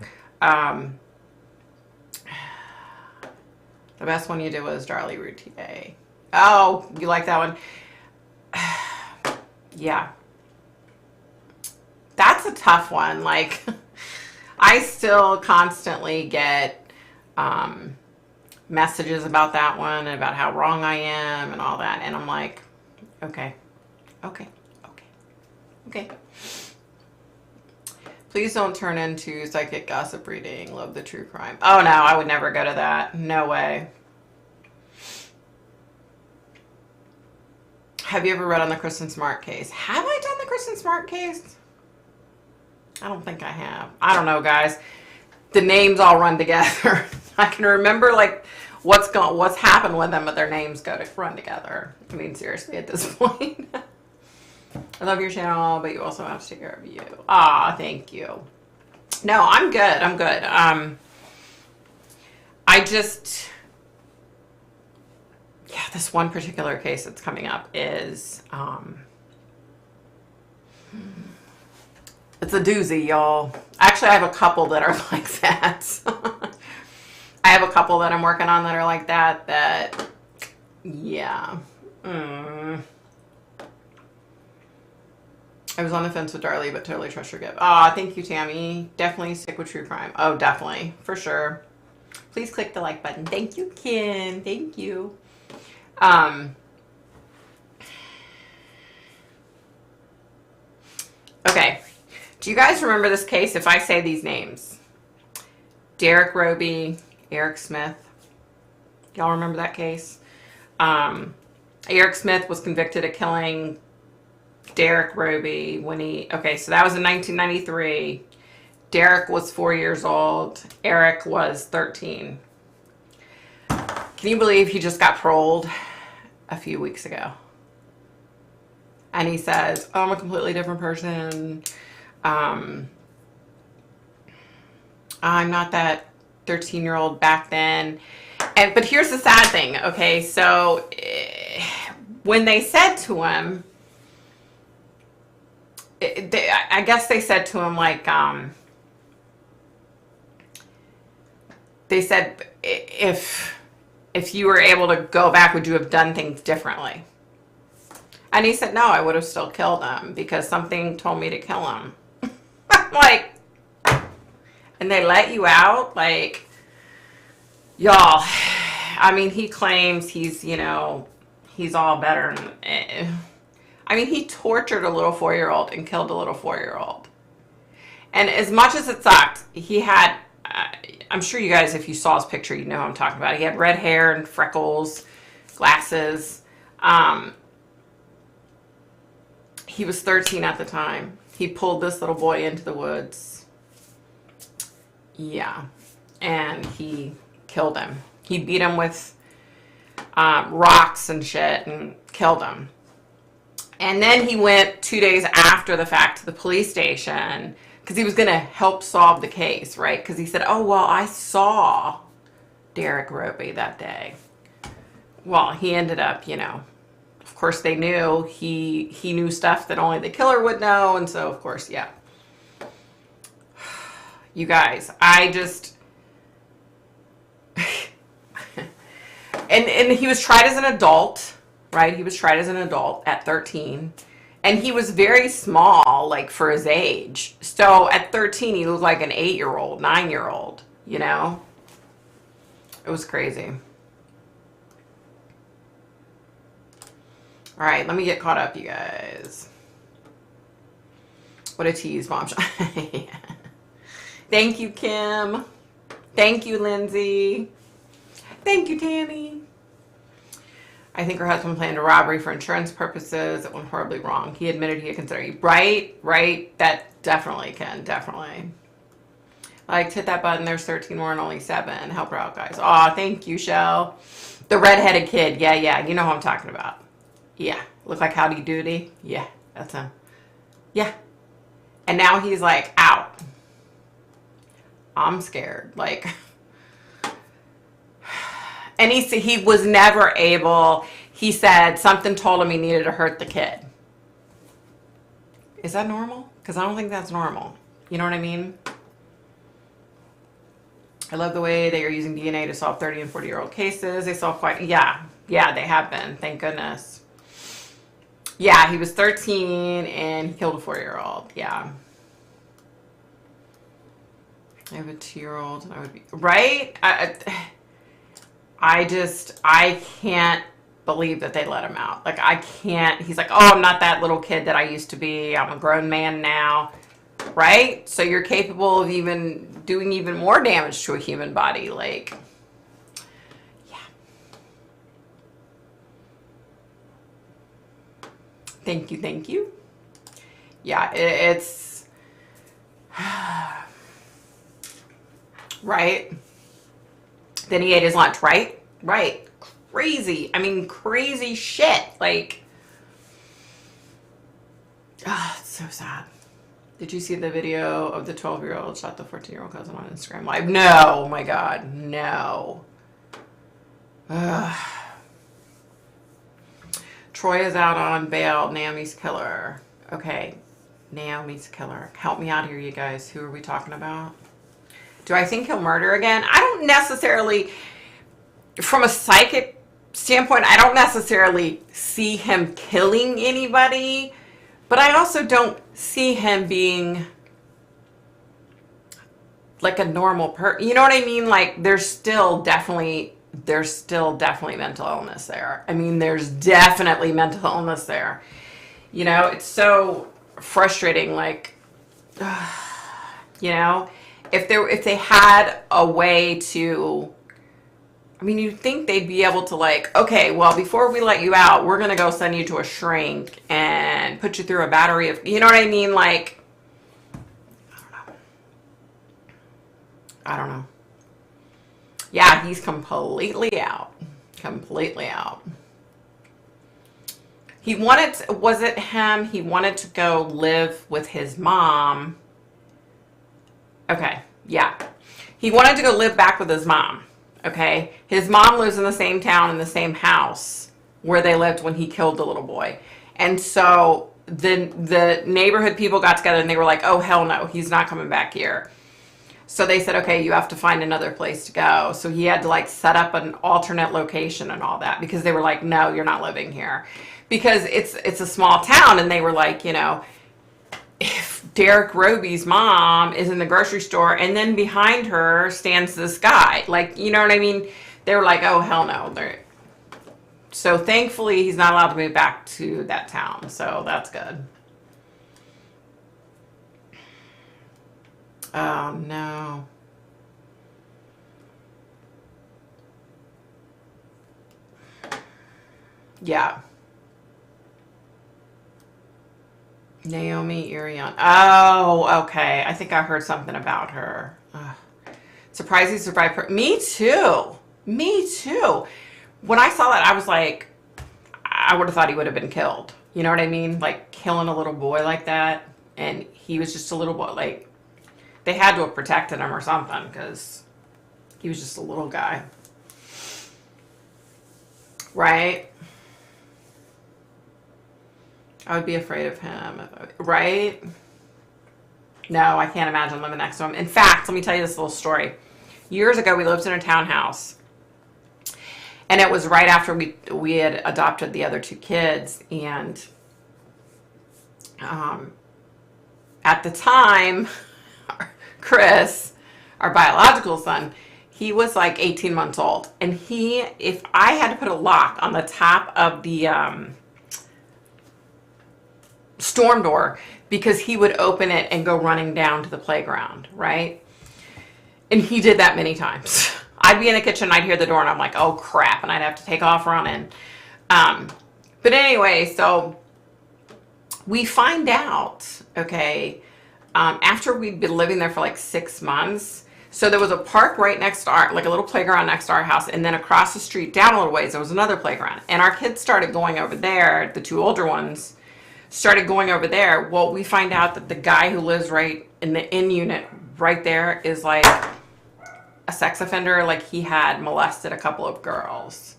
The best one you did was Darlie Routier. Oh, you like that one? Yeah. That's a tough one. Like, I still constantly get messages about that one and about how wrong I am and all that. And I'm like, okay. Please don't turn into psychic gossip reading. Love the true crime. Oh, no, I would never go to that. No way. Have you ever read on the Kristen Smart case? Have I done the Kristen Smart case? I don't think I have. I don't know, guys. The names all run together. I can remember like what's happened with them, but their names run together. I mean, seriously, at this point. I love your channel, but you also have to take care of you. Ah, thank you. No, I'm good. I'm good. This one particular case that's coming up is, it's a doozy, y'all. Actually, I have a couple that are like that. I have a couple that I'm working on that are like that, yeah. I was on the fence with Darlie, but totally trust your gift. Aw, thank you, Tammy. Definitely stick with true crime. Oh, definitely. For sure. Please click the like button. Thank you, Kim. Thank you. Okay. Do you guys remember this case if I say these names? Derek Roby, Eric Smith. Y'all remember that case? Eric Smith was convicted of killing Derek Roby so that was in 1993. Derek was 4 years old. Eric was 13. Can you believe he just got paroled a few weeks ago? And he says, oh, I'm a completely different person. I'm not that 13-year-old back then. But here's the sad thing, okay? So when they said to him, I guess they said to him, like, they said, if you were able to go back, would you have done things differently? And he said, no, I would have still killed him because something told me to kill him. Like, and they let you out? Like, y'all, I mean, he claims he's all better. I mean, he tortured a little 4-year-old and killed a little 4-year-old. And as much as it sucked, he had, I'm sure you guys, if you saw his picture, you know who I'm talking about. He had red hair and freckles, glasses. He was 13 at the time. He pulled this little boy into the woods. Yeah. And he killed him. He beat him with rocks and shit and killed him. And then he went 2 days after the fact to the police station because he was going to help solve the case, right? Because he said, oh, well, I saw Derek Roby that day. Well, he ended up, of course they knew he knew stuff that only the killer would know. And so, of course, yeah. You guys, I just... and he was tried as an adult, right? He was tried as an adult at 13. And he was very small, like, for his age. So at 13, he looked like an 8-year-old, 9-year-old, It was crazy. All right, let me get caught up, you guys. What a tease, Mom. Yeah. Thank you, Kim. Thank you, Lindsay. Thank you, Tammy. I think her husband planned a robbery for insurance purposes. It went horribly wrong. He admitted he had considered you. Right. That definitely can, definitely. Like, hit that button. There's 13 more and only 7. Help her out, guys. Aw, thank you, Shell. The redheaded kid. Yeah. You know who I'm talking about. Yeah. Look like Howdy Doody. Yeah, that's him. Yeah. And now he's like out. I'm scared. Like, and he was never able, he said something told him he needed to hurt the kid. Is that normal? Because I don't think that's normal. You know what I mean? I love the way they are using DNA to solve 30 and 40-year-old cases. They solve quite, yeah, they have been. Thank goodness. Yeah, he was 13 and he killed a 4-year-old. Yeah. I have a 2-year-old and I would be, right? I can't believe that they let him out. Like, I can't, he's like, oh, I'm not that little kid that I used to be. I'm a grown man now. Right? So you're capable of even doing even more damage to a human body. Like, yeah. Thank you. Yeah, it's right. Then he ate his lunch, right? Crazy. I mean, crazy shit. Like, it's so sad. Did you see the video of the 12-year-old shot the 14-year-old cousin on Instagram Live? No. Oh my God. No. Troy is out on bail. Naomi's killer. Okay. Naomi's killer. Help me out here, you guys. Who are we talking about? Do I think he'll murder again? I don't necessarily, from a psychic standpoint, I don't necessarily see him killing anybody, but I also don't see him being like a normal person. You know what I mean? Like, there's still definitely mental illness there. I mean, there's definitely mental illness there. You know, it's so frustrating. Like, you know, if they had a way to, I mean, you'd think they'd be able to, like, okay, well, before we let you out, we're going to go send you to a shrink and put you through a battery of, you know what I mean? Like, I don't know. Yeah, he's completely out. He wanted to, was it him? He wanted to go live with his mom. Okay, yeah. He wanted to go live back with his mom. Okay, his mom lives in the same town, in the same house where they lived when he killed the little boy. And so the neighborhood people got together and they were like, oh, hell no, he's not coming back here. So they said, okay, you have to find another place to go. So he had to, like, set up an alternate location and all that, because they were like, no, you're not living here. Because it's a small town, and they were like, you know, if Derek Roby's mom is in the grocery store and then behind her stands this guy, like, you know what I mean? They were like, oh, hell no. So thankfully he's not allowed to move back to that town. So that's good. Oh, no. Yeah. Naomi Irion. Oh, okay. I think I heard something about her. Surprised he survived. Me too. When I saw that, I was like, I would have thought he would have been killed. You know what I mean? Like, killing a little boy like that. And he was just a little boy. Like, they had to have protected him or something, because he was just a little guy. Right? I would be afraid of him. Right? No, I can't imagine living next to him. In fact, let me tell you this little story. Years ago, we lived in a townhouse. And it was right after we had adopted the other 2 kids. And at the time, Chris, our biological son, he was like 18 months old. And if I had to put a lock on the top of the storm door, because he would open it and go running down to the playground, right? And he did that many times. I'd be in the kitchen, I'd hear the door, and I'm like, oh crap, and I'd have to take off running. But anyway, so we find out, okay, after we'd been living there for like 6 months. So there was a park right next to our, like a little playground next to our house, and then across the street, down a little ways, there was another playground. And our kids started going over there, the 2 older ones started going over there. Well, we find out that the guy who lives right in the in unit right there is like a sex offender. Like he had molested a couple of girls.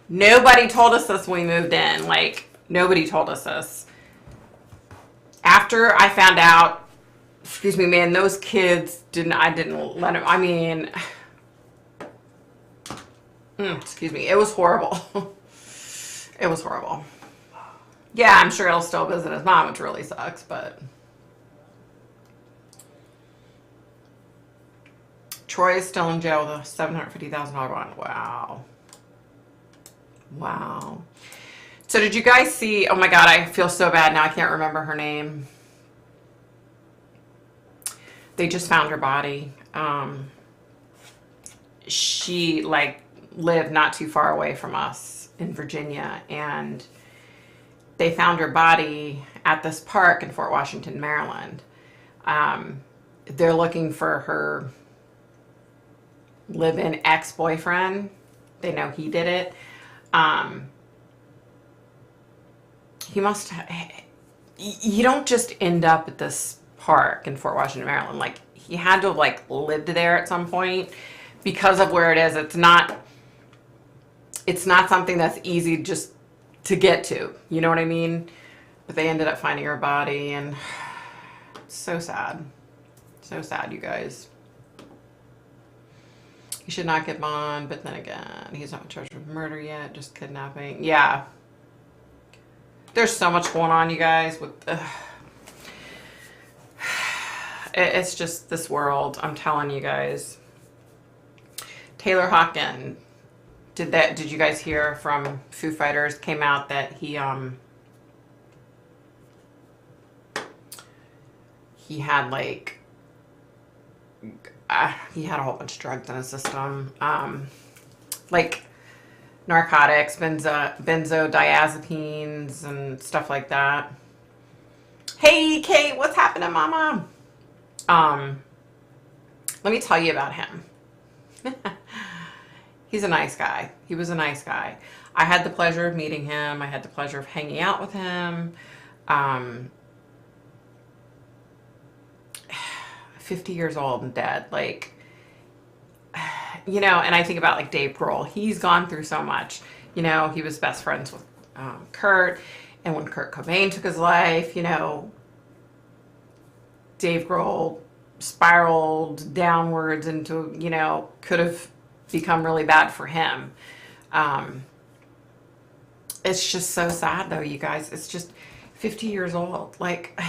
Nobody told us this when we moved in. Like, nobody told us this. After I found out, excuse me, man, those kids I didn't let them, I mean, excuse me, it was horrible. It was horrible. Yeah, I'm sure he'll still visit his mom, which really sucks, but. Troy is still in jail with a $750,000 bond. Wow. Wow. So did you guys see, oh my God, I feel so bad now. I can't remember her name. They just found her body. She like lived not too far away from us in Virginia, and they found her body at this park in Fort Washington, Maryland. They're looking for her live-in ex-boyfriend. They know he did it. He must you don't just end up at this park in Fort Washington, Maryland. Like, he had to have like lived there at some point because of where it is. It's not something that's easy just to get to, you know what I mean? But they ended up finding her body, and so sad. So sad, you guys. He should not get bond, but then again, he's not charged with murder yet, just kidnapping. Yeah. There's so much going on, you guys, with it's just this world, I'm telling you guys. Taylor Hawkins, did you guys hear from Foo Fighters? Came out that he had like he had a whole bunch of drugs in his system, like narcotics, benzodiazepines and stuff like that. Hey Kate, what's happening, mama? Let me tell you about him. He's a nice guy. He was a nice guy. I had the pleasure of meeting him. I had the pleasure of hanging out with him. 50 years old and dead. Like, you know, and I think about like Dave Grohl. He's gone through so much. You know, he was best friends with Kurt. And when Kurt Cobain took his life, you know, Dave Grohl spiraled downwards into, you know, could have become really bad for him. It's just so sad though, you guys. It's just 50 years old. Like,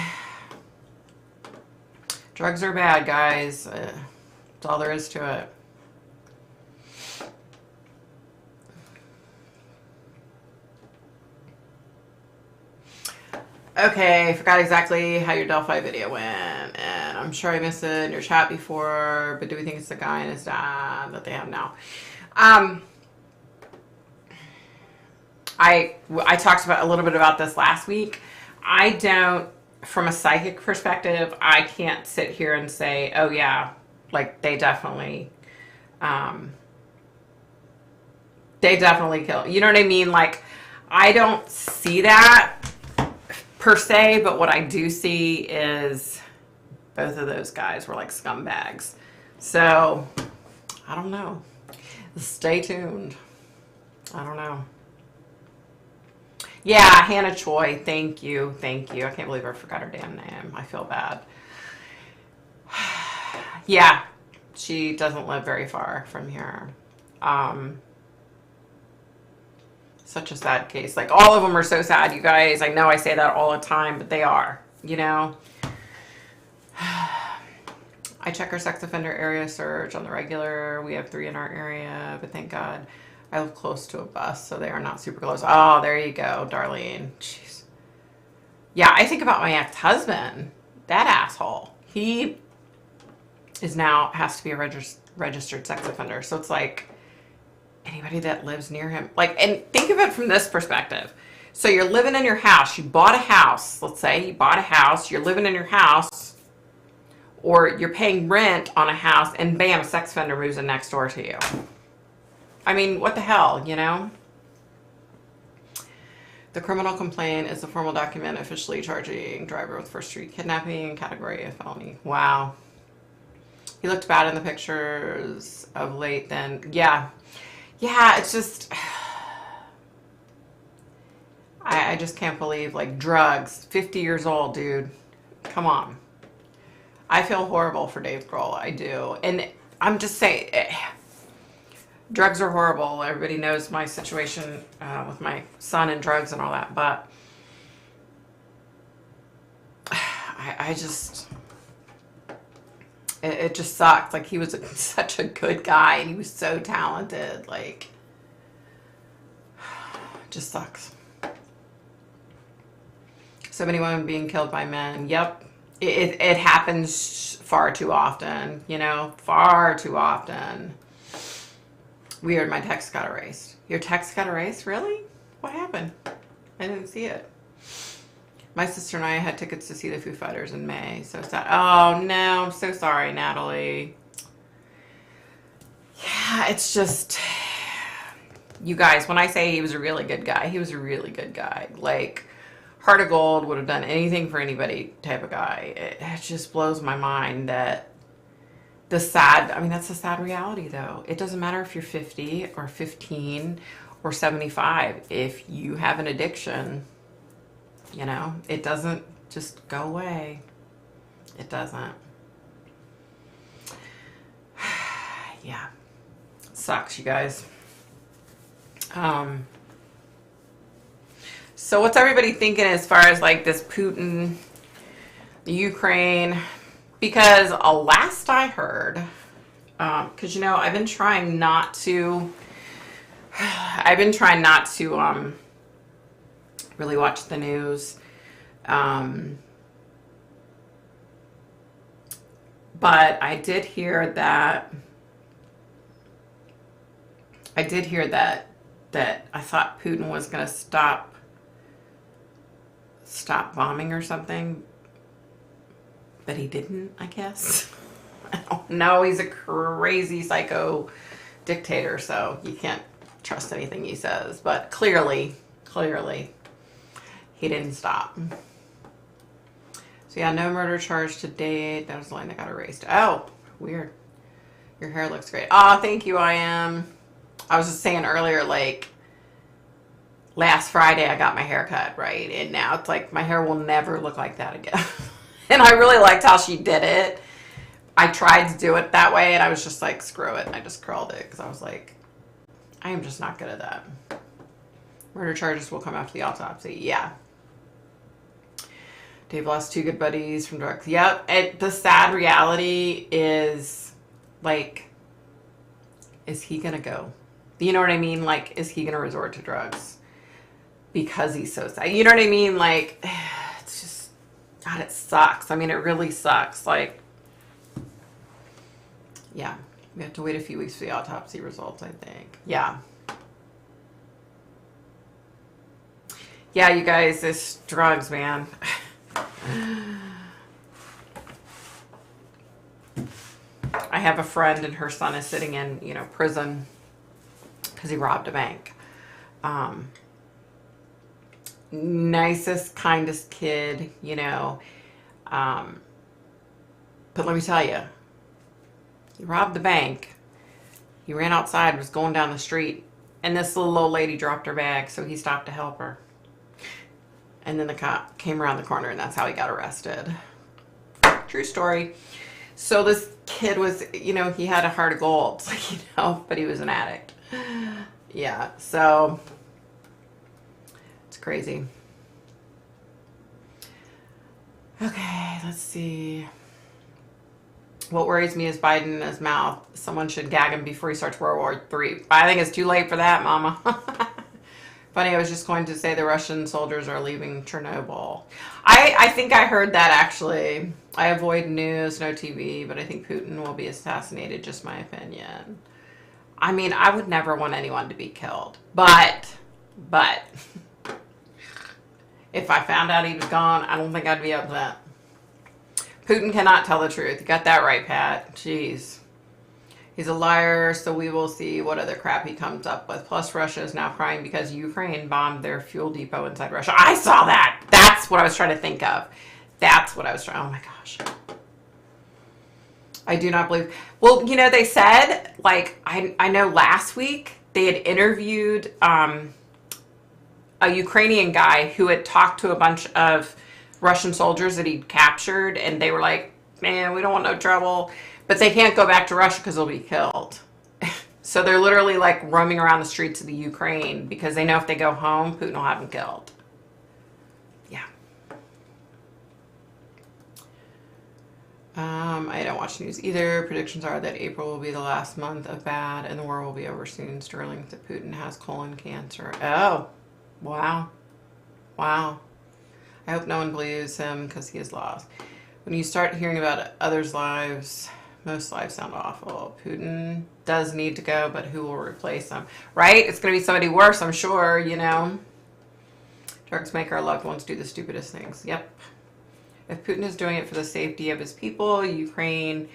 drugs are bad, guys. That's all there is to it. Okay, I forgot exactly how your Delphi video went, and I'm sure I missed it in your chat before, but do we think it's the guy and his dad that they have now? I talked about a little bit about this last week. I don't, from a psychic perspective, I can't sit here and say, oh yeah, like they definitely kill. You know what I mean? Like, I don't see that per se, but what I do see is both of those guys were like scumbags. So, I don't know. Stay tuned. I don't know. Yeah, Hannah Choi. Thank you. Thank you. I can't believe I forgot her damn name. I feel bad. Yeah, she doesn't live very far from here. Such a sad case. Like, all of them are so sad, you guys. I know I say that all the time, but they are, you know. I check our sex offender area search on the regular. We have 3 in our area, but thank God I live close to a bus, so they are not super close. Oh, there you go, Darlene. Jeez. Yeah, I think about my ex-husband. That asshole. He is now has to be a registered sex offender. So it's like anybody that lives near him. Like, and think of it from this perspective. So you're living in your house. You bought a house. Let's say you bought a house. You're living in your house, or you're paying rent on a house, and bam, a sex offender moves in next door to you. I mean, what the hell, you know? The criminal complaint is the formal document officially charging driver with first-degree kidnapping, category of felony. Wow. He looked bad in the pictures of late then. Yeah. Yeah, it's just... I just can't believe, like, drugs. 50 years old, dude. Come on. I feel horrible for Dave Grohl. I do. And I'm just saying... drugs are horrible. Everybody knows my situation with my son and drugs and all that. But I just... It just sucked. Like, he was such a good guy, and he was so talented. Like, just sucks. So many women being killed by men. Yep. It happens far too often, you know, far too often. Weird, my text got erased. Your text got erased? Really? What happened? I didn't see it. My sister and I had tickets to see the Foo Fighters in May. So sad. Oh, no. I'm so sorry, Natalie. Yeah, it's just... You guys, when I say he was a really good guy, he was a really good guy. Like, heart of gold, would have done anything for anybody type of guy. It just blows my mind that the sad... I mean, that's the sad reality, though. It doesn't matter if you're 50 or 15 or 75. If you have an addiction... You know, it doesn't just go away. It doesn't. Yeah. Sucks, you guys. So what's everybody thinking as far as like this Putin, the Ukraine? Because last I heard, because, you know, I've been trying not to really watch the news. But I did hear that I thought Putin was going to stop bombing or something, but he didn't, I guess. I don't know. He's a crazy psycho dictator, so you can't trust anything he says, but clearly he didn't stop. So yeah, no murder charge to date. That was the line that got erased. Oh, weird. Your hair looks great. Oh, thank you, I am. I was just saying earlier, like, last Friday I got my hair cut, right? And now it's like my hair will never look like that again. And I really liked how she did it. I tried to do it that way, and I was just like, screw it. And I just curled it because I was like, I am just not good at that. Murder charges will come after the autopsy. Yeah. Dave lost 2 good buddies from drugs. Yep. The sad reality is, like, is he going to go? You know what I mean? Like, is he going to resort to drugs? Because he's so sad. You know what I mean? Like, it's just, God, it sucks. I mean, it really sucks. Like, yeah. We have to wait a few weeks for the autopsy results, I think. Yeah. Yeah, you guys, this drugs, man. I have a friend and her son is sitting in, you know, prison because he robbed a bank. Nicest, kindest kid, you know. But let me tell you, he robbed the bank. He ran outside, was going down the street, and this little old lady dropped her bag, so he stopped to help her. And then the cop came around the corner, and that's how he got arrested. True story. So this kid was, you know, he had a heart of gold, you know, but he was an addict. Yeah, so it's crazy. Okay, let's see. What worries me is Biden in his mouth. Someone should gag him before he starts World War III. I think it's too late for that, Mama. Funny, I was just going to say the Russian soldiers are leaving Chernobyl. I think I heard that actually. I avoid news, no TV, but I think Putin will be assassinated, just my opinion. I mean, I would never want anyone to be killed. But, if I found out he was gone, I don't think I'd be upset. Putin cannot tell the truth. You got that right, Pat. Jeez. He's a liar, so we will see what other crap he comes up with. Plus, Russia is now crying because Ukraine bombed their fuel depot inside Russia. I saw that. That's what I was trying to think of. That's what I was trying. Oh my gosh. I do not believe. Well, you know, they said, like, I know last week they had interviewed a Ukrainian guy who had talked to a bunch of Russian soldiers that he'd captured, and they were like, man, we don't want no trouble. But they can't go back to Russia because they'll be killed. So they're literally like roaming around the streets of the Ukraine because they know if they go home, Putin will have them killed. Yeah. I don't watch news either. Predictions are that April will be the last month of bad and the war will be over soon. Sterling that Putin has colon cancer. Oh, wow. Wow. I hope no one believes him because he is lost. When you start hearing about others' lives, most lives sound awful. Putin does need to go, but who will replace him? Right? It's going to be somebody worse, I'm sure, you know. Drugs make our loved ones do the stupidest things. Yep. If Putin is doing it for the safety of his people, Ukraine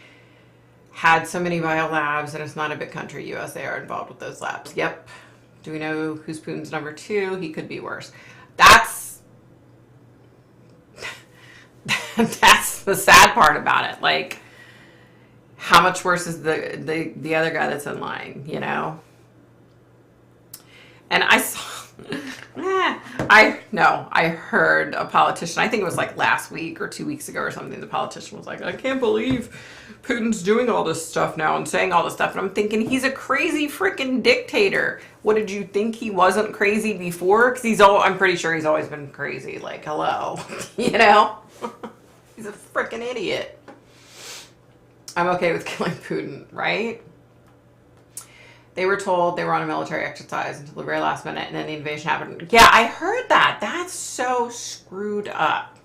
had so many biolabs, and it's not a big country. USA are involved with those labs. Yep. Do we know who's Putin's number 2? He could be worse. That's the sad part about it. Like, how much worse is the other guy that's in line, you know? And I saw, I heard a politician, I think it was like last week or 2 weeks ago or something, the politician was like, I can't believe Putin's doing all this stuff now and saying all this stuff. And I'm thinking, he's a crazy freaking dictator. What, did you think he wasn't crazy before? Because I'm pretty sure he's always been crazy. Like, hello, you know? He's a freaking idiot. I'm okay with killing Putin, right? They were told they were on a military exercise until the very last minute, and then the invasion happened. Yeah, I heard that. That's so screwed up.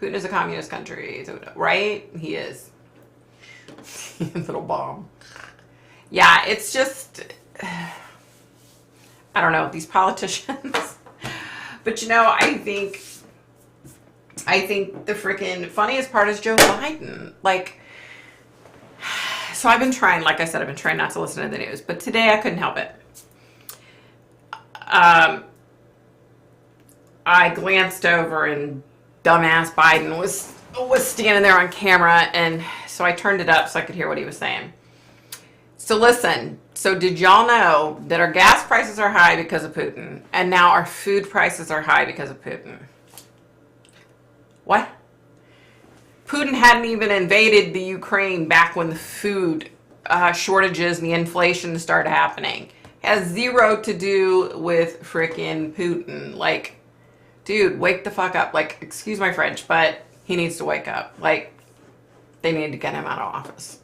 Putin is a communist country, right? He is. Little bomb. Yeah, it's just, I don't know, these politicians. But you know, I think the freaking funniest part is Joe Biden. Like, so I've been trying, like I said, I've been trying not to listen to the news, but today I couldn't help it. I glanced over and dumbass Biden was standing there on camera, and so I turned it up so I could hear what he was saying. So listen, so did y'all know that our gas prices are high because of Putin, and now our food prices are high because of Putin? What? Putin hadn't even invaded the Ukraine back when the food shortages and the inflation started happening. It has zero to do with frickin' Putin. Like, dude, wake the fuck up. Like, excuse my French, but he needs to wake up. Like, they need to get him out of office.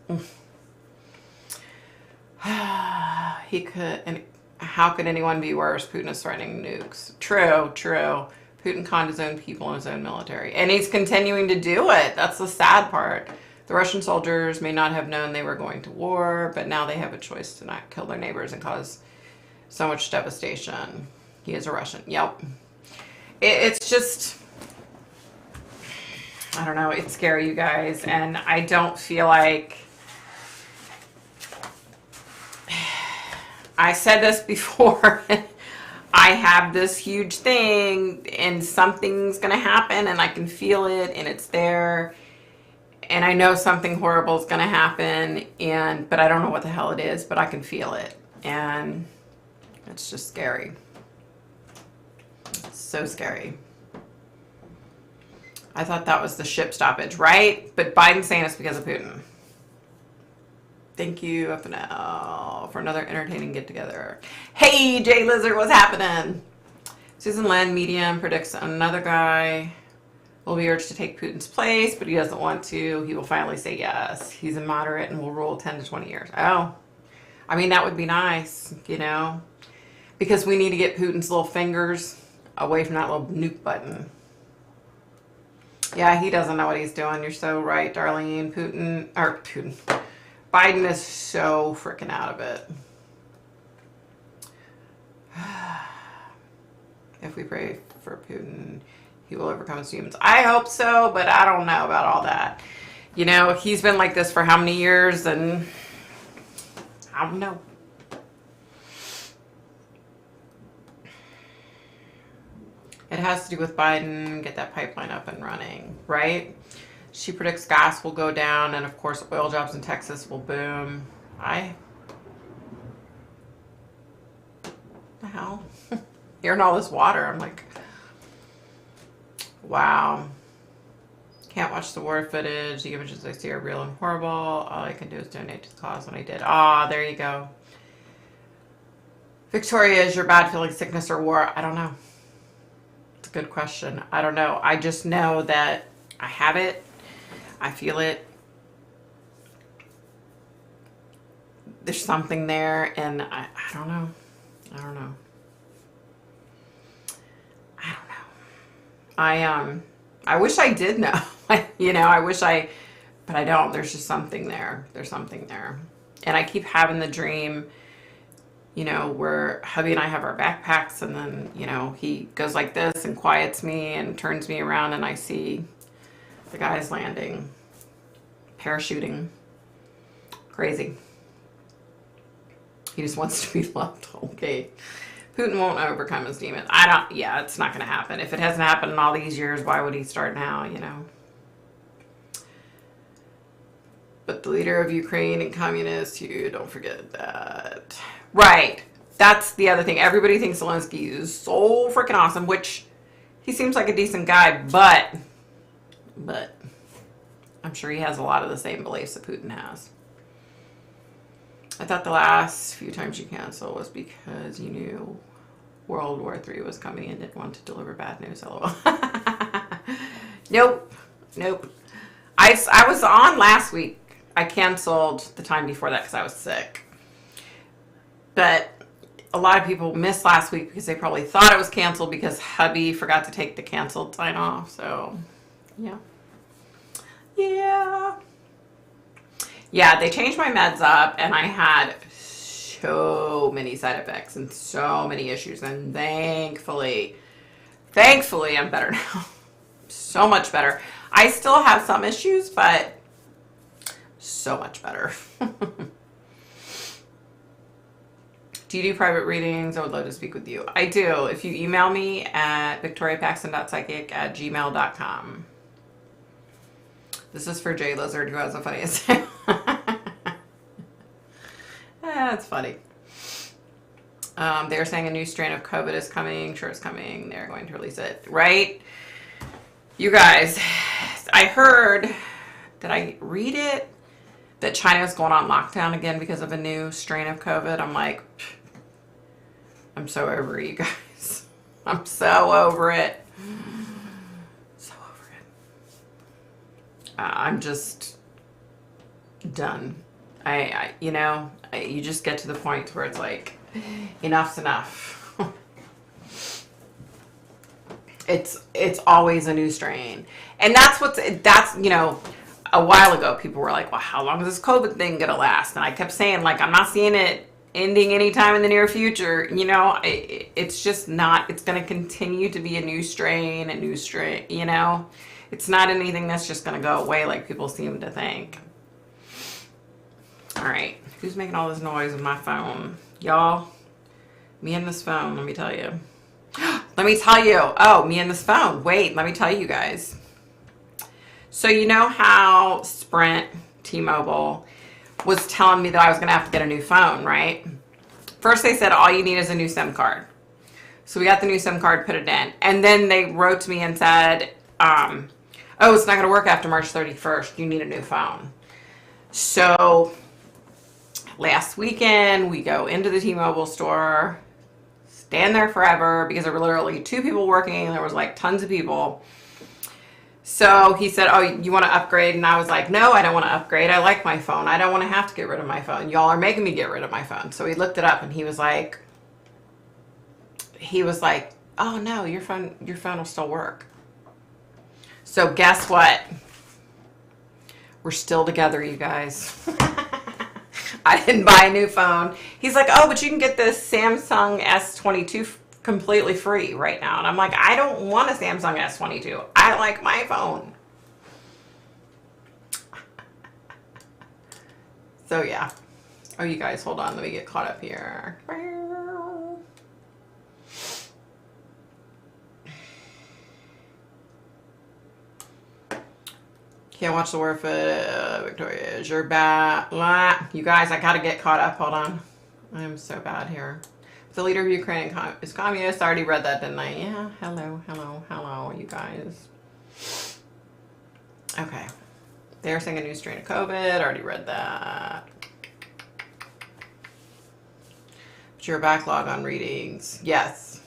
He could, and how could anyone be worse? Putin is threatening nukes. True, true. Putin conned his own people and his own military. And he's continuing to do it. That's the sad part. The Russian soldiers may not have known they were going to war, but now they have a choice to not kill their neighbors and cause so much devastation. He is a Russian. Yep. It's just, I don't know. It's scary, you guys. And I don't feel like, I said this before, I have this huge thing and something's going to happen and I can feel it and it's there. And I know something horrible is going to happen, but I don't know what the hell it is, but I can feel it. And it's just scary. It's so scary. I thought that was the ship stoppage, right? But Biden's saying it's because of Putin. Thank you, FNL, for another entertaining get-together. Hey, Jay Lizard, what's happening? Susan Len, medium, predicts another guy will be urged to take Putin's place, but he doesn't want to. He will finally say yes. He's a moderate and will rule 10 to 20 years. Oh, I mean, that would be nice, you know. Because we need to get Putin's little fingers away from that little nuke button. Yeah, he doesn't know what he's doing. You're so right, Darlene. Biden is so freaking out of it. If we pray for Putin, he will overcome his demons. I hope so, but I don't know about all that. You know, he's been like this for how many years, and I don't know. It has to do with Biden, get that pipeline up and running, right? She predicts gas will go down, and of course oil jobs in Texas will boom. The hell? Hearing all this water, I'm like, wow. Can't watch the war footage. The images I see are real and horrible. All I can do is donate to the cause when I did. Ah, there you go. Victoria, is your bad feeling sickness or war? I don't know. It's a good question. I don't know. I just know that I have it. I feel it. There's something there, and I don't know. I don't know. I wish I did know. You know, but I don't. There's just something there. There's something there. And I keep having the dream, you know, where hubby and I have our backpacks, and then, you know, he goes like this and quiets me and turns me around, and I see the guys landing, parachuting. Crazy. He just wants to be loved. Okay. Putin won't overcome his demons. Yeah, it's not going to happen. If it hasn't happened in all these years, why would he start now, you know? But the leader of Ukraine and communists, you don't forget that. Right. That's the other thing. Everybody thinks Zelensky is so freaking awesome, which he seems like a decent guy, but I'm sure he has a lot of the same beliefs that Putin has. I thought the last few times you canceled was because you knew World War III was coming and didn't want to deliver bad news. LOL. Nope. I was on last week. I canceled the time before that because I was sick. But a lot of people missed last week because they probably thought it was canceled because hubby forgot to take the canceled sign off. So, yeah. Yeah, they changed my meds up, and I had so many side effects and so many issues, and thankfully I'm better now. So much better. I still have some issues, but so much better. Do you do private readings? I would love to speak with you. I do. If you email me at victoriapaxton.psychic@gmail.com. This is for Jay Lizard, who has the funniest name. That's funny. They're saying a new strain of COVID is coming. Sure, it's coming. They're going to release it. Right? You guys, I heard, did I read it? That China is going on lockdown again because of a new strain of COVID. I'm like, I'm so over it, you guys. I'm so over it. I'm just done. You just get to the point where it's like, enough's enough. It's always a new strain. And that's, you know, a while ago, people were like, well, how long is this COVID thing going to last? And I kept saying, like, I'm not seeing it ending anytime in the near future. You know, it's just not, it's going to continue to be a new strain, you know. It's not anything that's just going to go away like people seem to think. All right. Who's making all this noise with my phone? Y'all, me and this phone, let me tell you. Let me tell you. Oh, me and this phone. Wait, let me tell you guys. So you know how Sprint, T-Mobile, was telling me that I was going to have to get a new phone, right? First they said all you need is a new SIM card. So we got the new SIM card, put it in. And then they wrote to me and said, oh, it's not going to work after March 31st. You need a new phone. So last weekend, we go into the T-Mobile store, stand there forever because there were literally 2 people working. And there was like tons of people. So he said, oh, you want to upgrade? And I was like, no, I don't want to upgrade. I like my phone. I don't want to have to get rid of my phone. Y'all are making me get rid of my phone. So he looked it up and he was like, he was like, oh no, your phone will still work. So guess what? We're still together, you guys. I didn't buy a new phone. He's like, oh, but you can get this Samsung S22 completely free right now. And I'm like, I don't want a Samsung S22. I like my phone. So yeah. Oh, you guys, hold on. Let me get caught up here. Can't watch the war for Victoria. You're bad. You guys, I gotta get caught up. Hold on. I am so bad here. The leader of Ukraine is communist. I already read that, didn't I? Yeah. Hello, you guys. Okay. They're saying a new strain of COVID. Already read that. But your backlog on readings. Yes.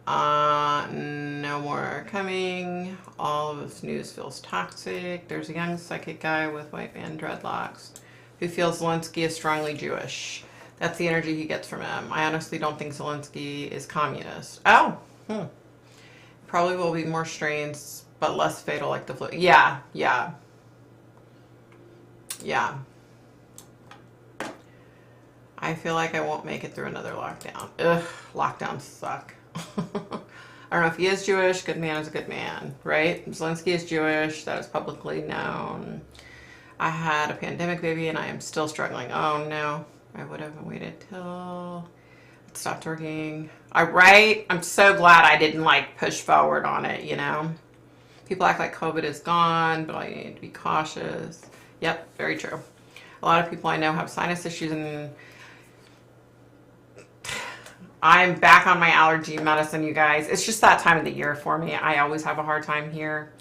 No more coming. All of this news feels toxic. There's a young psychic guy with white man dreadlocks who feels Zelensky is strongly Jewish. That's the energy he gets from him. I honestly don't think Zelensky is communist. Oh, probably will be more strains, but less fatal like the flu. Yeah. I feel like I won't make it through another lockdown. Ugh, lockdowns suck. I don't know if he is Jewish. Good man is a good man, right? Zelensky is Jewish. That is publicly known. I had a pandemic baby and I am still struggling. Oh no. I would have waited till it stopped working. Right? I'm so glad I didn't like push forward on it, you know? People act like COVID is gone, but I need to be cautious. Yep, very true. A lot of people I know have sinus issues, and I'm back on my allergy medicine, you guys. It's just that time of the year for me. I always have a hard time here.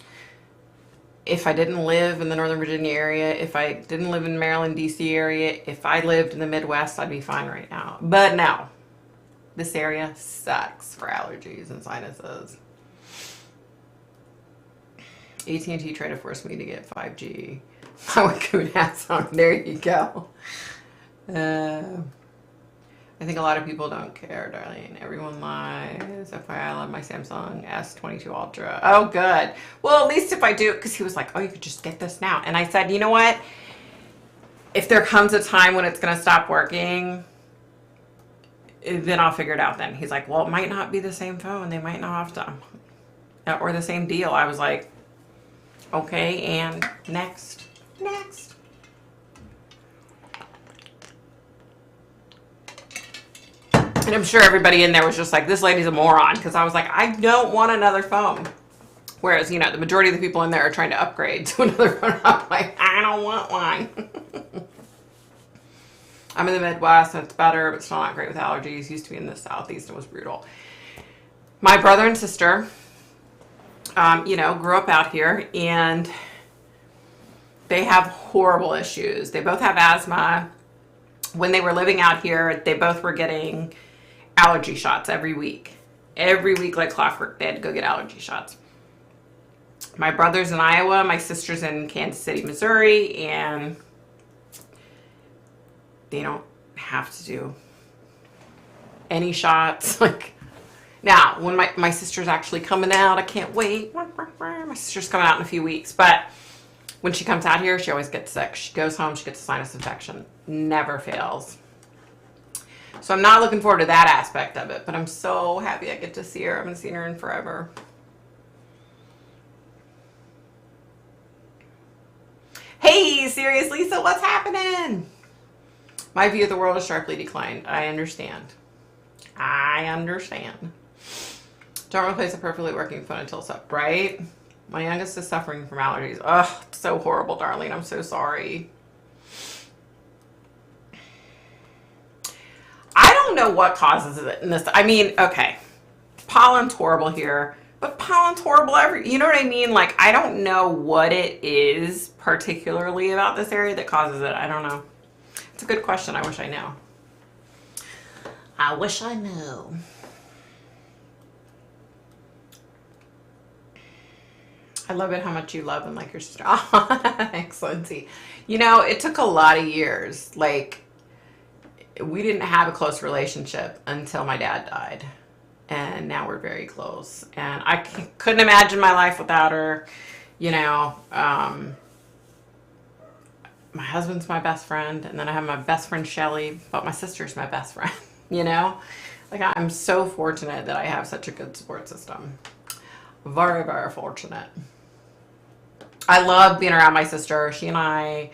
If I didn't live in the Northern Virginia area, if I didn't live in Maryland, D.C. area, if I lived in the Midwest, I'd be fine right now. But no, this area sucks for allergies and sinuses. AT&T tried to force me to get 5G. I would go nuts on. There you go. I think a lot of people don't care, darling. Everyone lies. FYI, I love my Samsung S22 Ultra. Oh, good. Well, at least if I do, because he was like, oh, you could just get this now. And I said, you know what? If there comes a time when it's going to stop working, then I'll figure it out then. He's like, well, it might not be the same phone. They might not have to, or the same deal. I was like, okay, and next. And I'm sure everybody in there was just like, this lady's a moron, because I was like, I don't want another phone. Whereas, you know, the majority of the people in there are trying to upgrade to another phone. I'm like, I don't want one. I'm in the Midwest and it's better, but still not great with allergies. Used to be in the Southeast and it was brutal. My brother and sister, you know, grew up out here and they have horrible issues. They both have asthma. When they were living out here, they both were getting allergy shots every week. Every week, like clockwork, they had to go get allergy shots. My brother's in Iowa, my sister's in Kansas City, Missouri, and they don't have to do any shots. Like, now, when my sister's actually coming out, I can't wait. My sister's coming out in a few weeks, but when she comes out here, she always gets sick. She goes home, she gets a sinus infection. Never fails. So I'm not looking forward to that aspect of it, but I'm so happy I get to see her. I haven't seen her in forever. Hey, seriously, so what's happening? My view of the world has sharply declined. I understand. Don't replace a perfectly working phone until it's up, right? My youngest is suffering from allergies. Ugh, it's so horrible, darling. I'm so sorry. I don't know what causes it in this. I mean, okay, pollen's horrible here, but pollen's horrible you know what I mean? Like, I don't know what it is particularly about this area that causes it. I don't know. It's a good question. I wish I knew. I wish I knew. I love it how much you love and like your sister. Excellency. You know, it took a lot of years. Like, we didn't have a close relationship until my dad died. And now we're very close. And I couldn't imagine my life without her. You know, my husband's my best friend, and then I have my best friend Shelly, but my sister's my best friend, you know? Like, I'm so fortunate that I have such a good support system. Very, very fortunate. I love being around my sister. She and I,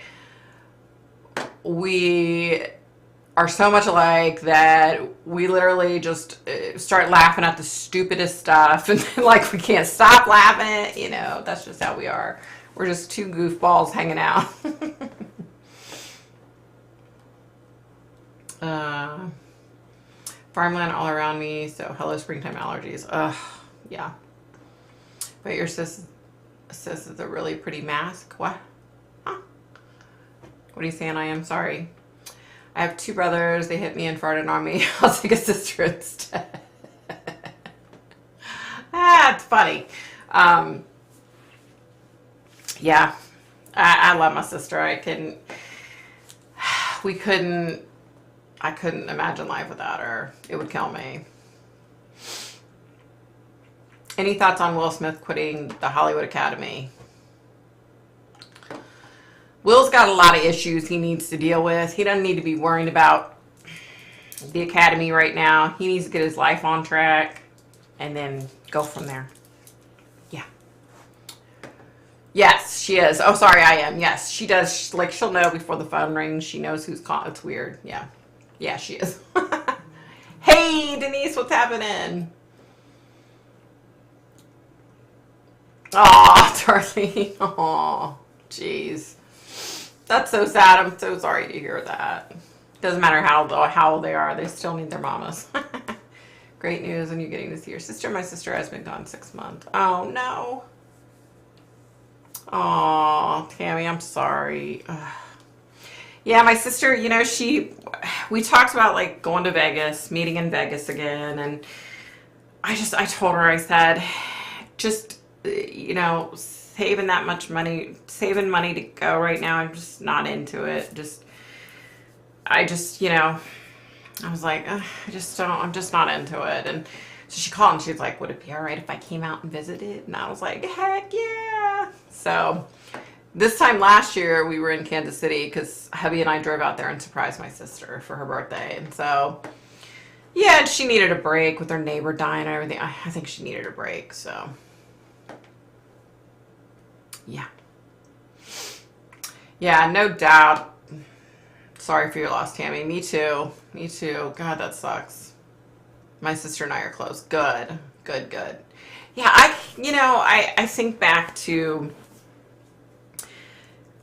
we are so much alike that we literally just start laughing at the stupidest stuff, and then, like, we can't stop laughing. You know, that's just how we are. We're just two goofballs hanging out. Farmland all around me, so hello springtime allergies. Ugh, yeah. But your sis is a really pretty mask. What? Huh? What are you saying? I am sorry. I have 2 brothers. They hit me and farted on me. I'll take a sister instead. It's funny. Yeah, I love my sister. I couldn't imagine life without her. It would kill me. Any thoughts on Will Smith quitting the Hollywood Academy? Will's got a lot of issues he needs to deal with. He doesn't need to be worrying about the Academy right now. He needs to get his life on track and then go from there. Yeah. Yes, she is. Oh, sorry, I am. Yes, she does. Like, she'll know before the phone rings. She knows who's calling. It's weird. Yeah. Yeah, she is. Hey, Denise, what's happening? Aw, Darlene. Aw, jeez. That's so sad. I'm so sorry to hear that. Doesn't matter how old they are. They still need their mamas. Great news, and you're getting to see your sister. My sister has been gone 6 months. Oh, no. Aw, Tammy, I'm sorry. Ugh. Yeah, my sister, you know, we talked about, like, going to Vegas, meeting in Vegas again, and I told her, I said, just, you know, saving money to go right now, I'm just not into it. You know, I was like, I'm just not into it. And so she called and she was like, would it be all right if I came out and visited? And I was like, heck yeah. So this time last year, we were in Kansas City because hubby and I drove out there and surprised my sister for her birthday. And so, yeah, she needed a break with her neighbor dying and everything. I think she needed a break, so yeah. Yeah, no doubt. Sorry for your loss, Tammy. Me too. Me too. God, that sucks. My sister and I are close. Good. Good, good. Yeah, I think back to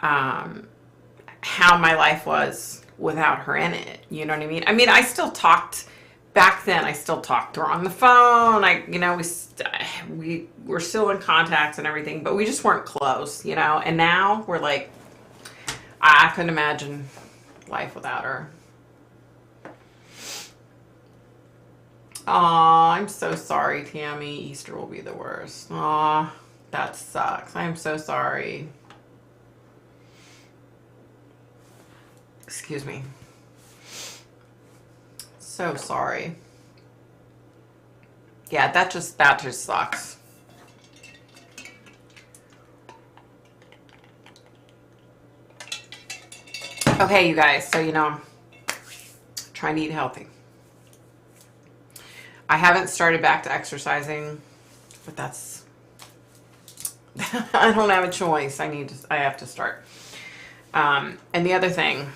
how my life was without her in it. You know what I mean? I mean, I still talked back then. I still talked to her on the phone. We were still in contact and everything, but we just weren't close, you know? And now we're like, I couldn't imagine life without her. Aw, I'm so sorry, Tammy. Easter will be the worst. Aw, that sucks. I'm so sorry. Excuse me. So sorry. Yeah, that just sucks. Okay, you guys, so I'm trying to eat healthy. I haven't started back to exercising, but that's I don't have a choice. I have to start. And the other thing,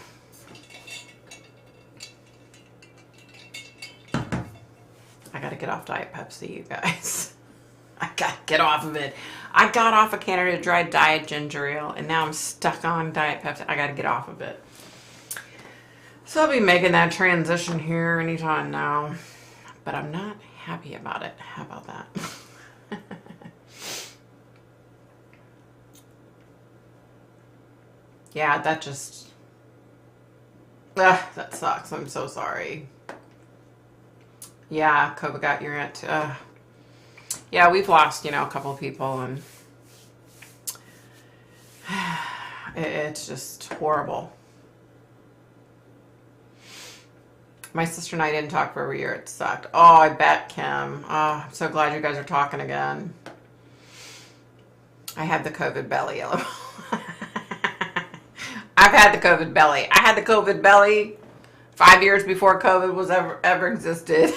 I got to get off Diet Pepsi, you guys. I got to get off of it. I got off of Canada Dry Diet Ginger Ale, and now I'm stuck on Diet Pepsi. I got to get off of it. So I'll be making that transition here anytime now. But I'm not happy about it. How about that? Yeah, that sucks. I'm so sorry. Yeah, COVID got your aunt. Yeah, we've lost, a couple of people, and it's just horrible. My sister and I didn't talk for over a year. It sucked. Oh, I bet, Kim. Oh, I'm so glad you guys are talking again. I had the COVID belly. I've had the COVID belly. I had the COVID belly 5 years before COVID was ever existed.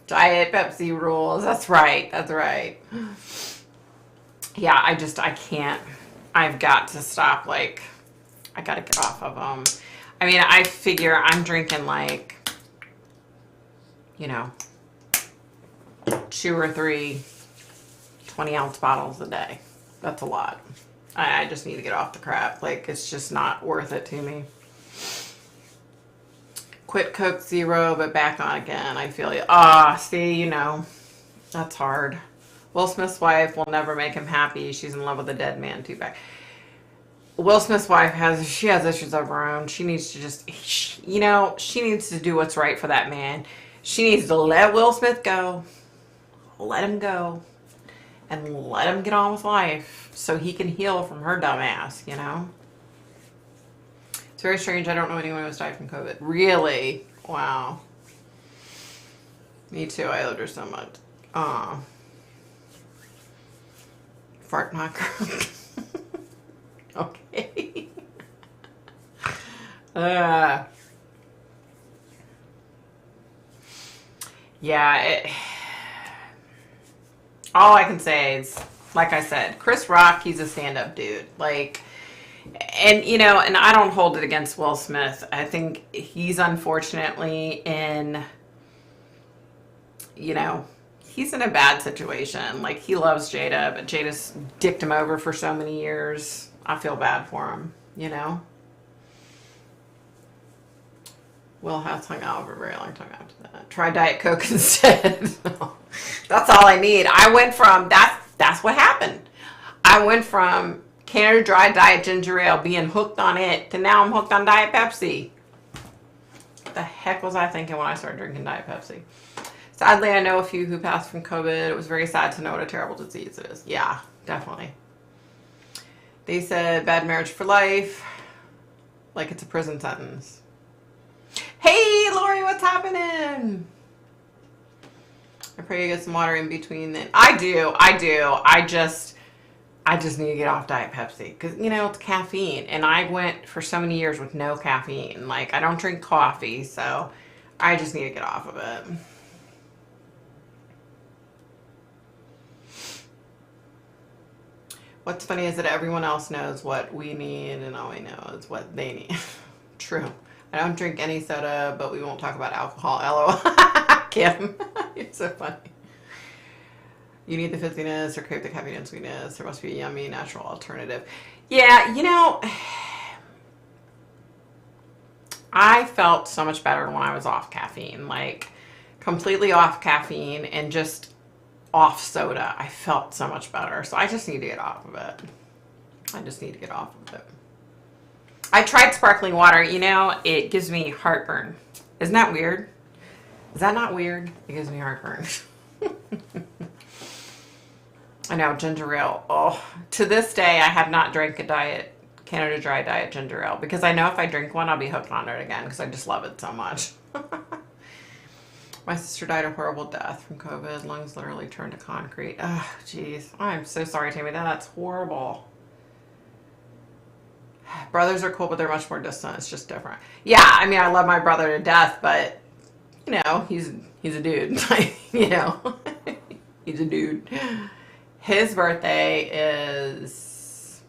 Diet Pepsi rules. That's right. That's right. Yeah, I can't. I've got to stop. Like, I got to get off of them. I mean, I figure I'm drinking like, 2 or 3 20-ounce bottles a day. That's a lot. I just need to get off the crap. Like, it's just not worth it to me. Quit Coke Zero, but back on again. I feel you. See, that's hard. Will Smith's wife will never make him happy. She's in love with a dead man. Too bad. Will Smith's wife has issues of her own. She needs to just, she needs to do what's right for that man. She needs to let Will Smith go. Let him go. And let him get on with life so he can heal from her dumb ass, It's very strange. I don't know anyone who's died from COVID. Really? Wow. Me too. I loved her so much. Fart knocker. Okay. Yeah, all I can say is, like I said, Chris Rock, he's a stand-up dude. Like, and I don't hold it against Will Smith. I think he's unfortunately in, he's in a bad situation. Like, he loves Jada, but Jada's dicked him over for so many years. I feel bad for him, Will has hung out for a very long time after that. Try Diet Coke instead. That's all I need. I went from, that's what happened. I went from Canada Dry Diet Ginger Ale, being hooked on it, to now I'm hooked on Diet Pepsi. What the heck was I thinking when I started drinking Diet Pepsi? Sadly, I know a few who passed from COVID. It was very sad to know what a terrible disease it is. Yeah, definitely. They said bad marriage for life, like it's a prison sentence. Hey, Lori, what's happening? I pray you get some water in between then. I do. I just need to get off Diet Pepsi because, it's caffeine. And I went for so many years with no caffeine. Like, I don't drink coffee, so I just need to get off of it. What's funny is that everyone else knows what we need and all we know is what they need. True. I don't drink any soda, but we won't talk about alcohol. LOL. Kim, you're so funny. You need the fizziness or crave the caffeine and sweetness. There must be a yummy, natural alternative. Yeah, I felt so much better when I was off caffeine. Like, completely off caffeine and just off soda. I felt so much better. So I just need to get off of it. I tried sparkling water. It gives me heartburn. Isn't that weird? Is that not weird? It gives me heartburn. I know, ginger ale. Oh, to this day, I have not drank a Canada Dry Diet ginger ale because I know if I drink one, I'll be hooked on it again because I just love it so much. My sister died a horrible death from COVID. Lungs literally turned to concrete. Oh, jeez. I'm so sorry, Tammy. That's horrible. Brothers are cool, but they're much more distant. It's just different. Yeah, I mean, I love my brother to death, but, he's a dude. He's a dude. His birthday is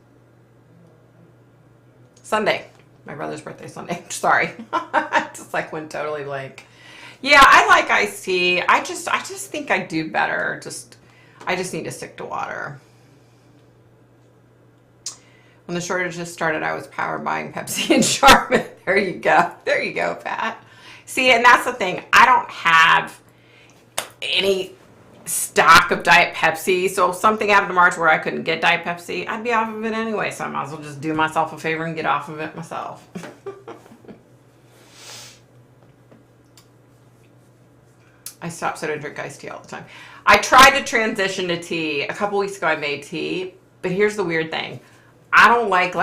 Sunday. My brother's birthday is Sunday. Sorry. I just went totally blank. Yeah, I like iced tea. I just think I do better. I just need to stick to water. When the shortages started, I was power buying Pepsi and Charmin. There you go. There you go, Pat. See, and that's the thing. I don't have any stock of Diet Pepsi. So if something happened to March where I couldn't get Diet Pepsi, I'd be off of it anyway. So I might as well just do myself a favor and get off of it myself. I stopped so I don't drink iced tea all the time. I tried to transition to tea. A couple weeks ago I made tea. But here's the weird thing. I don't like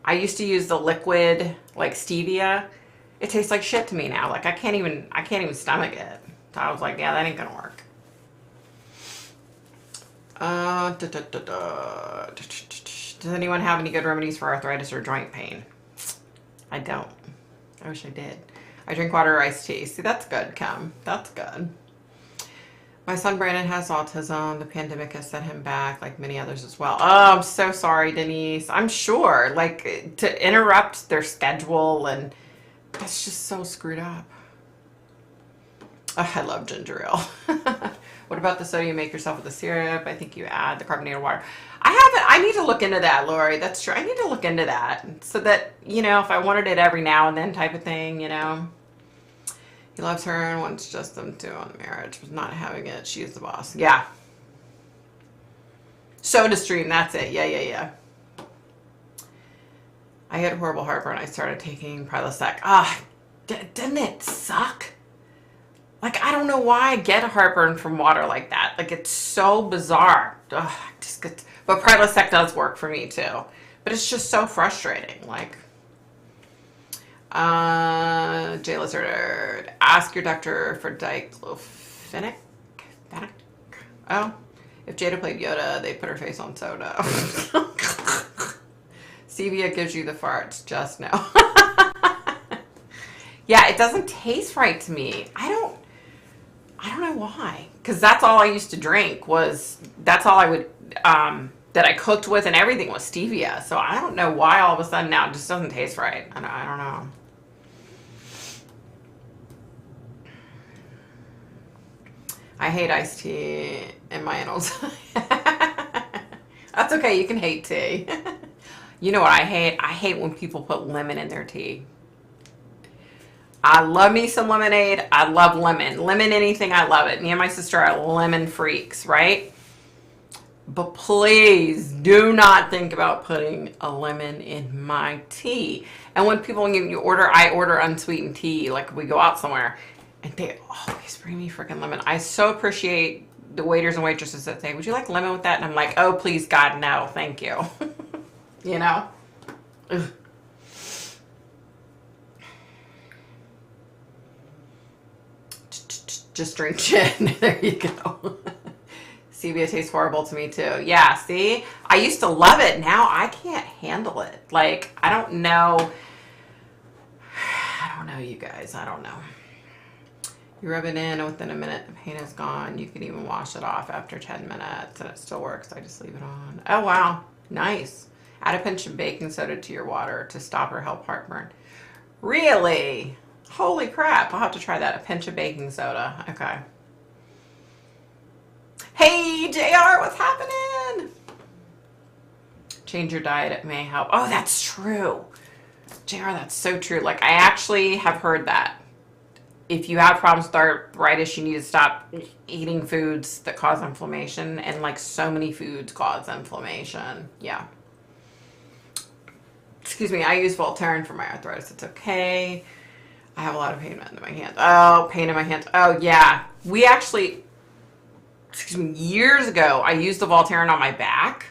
I used to use the liquid, like stevia. It tastes like shit to me now. Like I can't even stomach it. So I was like, yeah, that ain't gonna work. Does anyone have any good remedies for arthritis or joint pain? I don't. I wish I did. I drink water or iced tea. See, that's good, Kim. That's good. My son Brandon has autism. The pandemic has set him back, like many others as well. Oh, I'm so sorry, Denise. I'm sure. Like, to interrupt their schedule, and that's just so screwed up. Oh, I love ginger ale. What about the soda you make yourself with the syrup? I think you add the carbonated water. I haven't. I need to look into that, Lori. That's true. I need to look into that so that, you know, if I wanted it every now and then type of thing, you know. He loves her and wants just them two on the marriage, but not having it. She is the boss. Yeah. Soda stream. That's it. Yeah. I had horrible heartburn. I started taking Prilosec. Didn't it suck? Like, I don't know why I get a heartburn from water like that. Like, it's so bizarre. Ugh, but Prilosec does work for me, too. But it's just so frustrating. Like, Jay Lizard, ask your doctor for diclofenac. Oh, if Jada played Yoda, they'd put her face on soda. Stevia gives you the farts, just know. Yeah, it doesn't taste right to me. I don't know why. Because that's all I used to drink that's all I would, that I cooked with, and everything was stevia. So I don't know why all of a sudden now it just doesn't taste right. I don't know. I hate iced tea in my annals. That's okay. You can hate tea. You know what I hate? I hate when people put lemon in their tea. I love me some lemonade. I love lemon. Lemon anything, I love it. Me and my sister are lemon freaks, right? But please do not think about putting a lemon in my tea. And when I order unsweetened tea, like we go out somewhere, and they always bring me freaking lemon. I so appreciate the waiters and waitresses that say, would you like lemon with that? And I'm like, oh, please, God, no, thank you. You know? Ugh. Just drink gin. There you go. Stevia tastes horrible to me too. Yeah, see? I used to love it. Now I can't handle it. Like, I don't know, you guys. I don't know. You rub it in, and within a minute, the pain is gone. You can even wash it off after 10 minutes, and it still works. I just leave it on. Oh, wow. Nice. Add a pinch of baking soda to your water to stop or help heartburn. Really? Holy crap. I'll have to try that. A pinch of baking soda. Okay. Hey, JR, what's happening? Change your diet. It may help. Oh, that's true. JR, that's so true. Like, I actually have heard that. If you have problems with arthritis, you need to stop eating foods that cause inflammation. And, like, so many foods cause inflammation. Yeah. Excuse me. I use Voltaren for my arthritis. It's okay. I have a lot of pain in my hands. Oh, pain in my hands. Oh, yeah. We actually, years ago, I used the Voltaren on my back.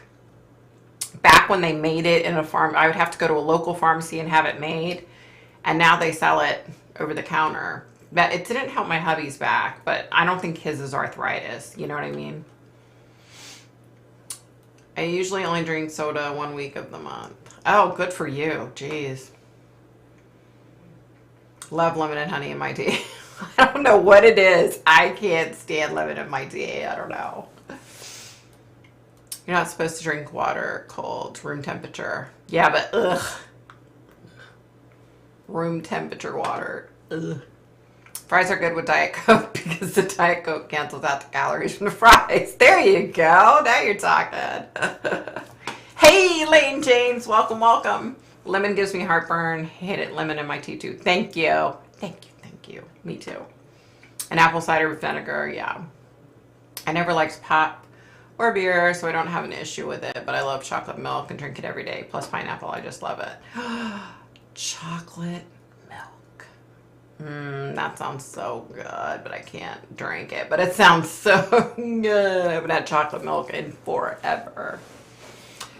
Back when they made it in a farm, I would have to go to a local pharmacy and have it made. And now they sell it over the counter. But it didn't help my hubby's back, but I don't think his is arthritis. You know what I mean? I usually only drink soda 1 week of the month. Oh, good for you. Jeez. Love lemon and honey in my tea. I don't know what it is. I can't stand lemon in my tea. I don't know. You're not supposed to drink water cold, room temperature. Yeah, but ugh. Room temperature water. Ugh. Fries are good with Diet Coke because the Diet Coke cancels out the calories from the fries. There you go. Now you're talking. Hey, Lane James. Welcome, welcome. Lemon gives me heartburn. Hate it. Lemon in my tea too. Thank you. Thank you. Thank you. Me too. And apple cider with vinegar. Yeah. I never liked pop or beer, so I don't have an issue with it. But I love chocolate milk and drink it every day. Plus pineapple. I just love it. Chocolate milk. That sounds so good, but I can't drink it. But it sounds so good. I haven't had chocolate milk in forever.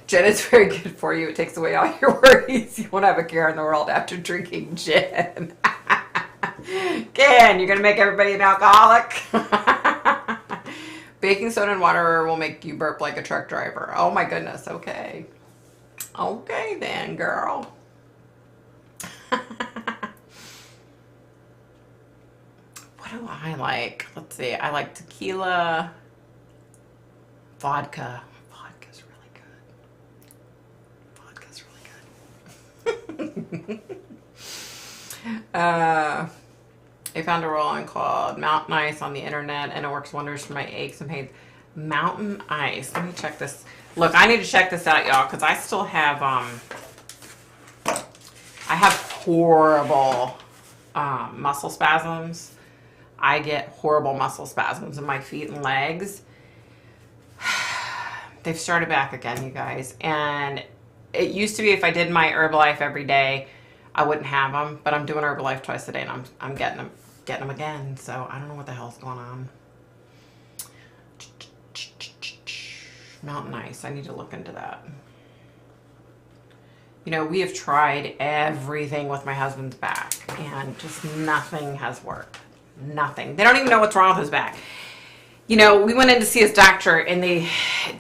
Gin is very good for you. It takes away all your worries. You won't have a care in the world after drinking gin. again. You're going to make everybody an alcoholic? Baking soda and water will make you burp like a truck driver. Oh my goodness. Okay. Okay then, girl. What do I like? Let's see. I like tequila, vodka. Vodka's really good. I found a roll-on called Mountain Ice on the internet, and it works wonders for my aches and pains. Mountain Ice. Let me check this. Look, I need to check this out, y'all, because I still have I have horrible muscle spasms. I get horrible muscle spasms in my feet and legs. They've started back again, you guys. And it used to be if I did my Herbalife every day, I wouldn't have them. But I'm doing Herbalife twice a day, and I'm getting them again. So I don't know what the hell's going on. Mountain Ice. I need to look into that. You know, we have tried everything with my husband's back, and just nothing has worked. Nothing. They don't even know what's wrong with his back. You know, we went in to see his doctor, and they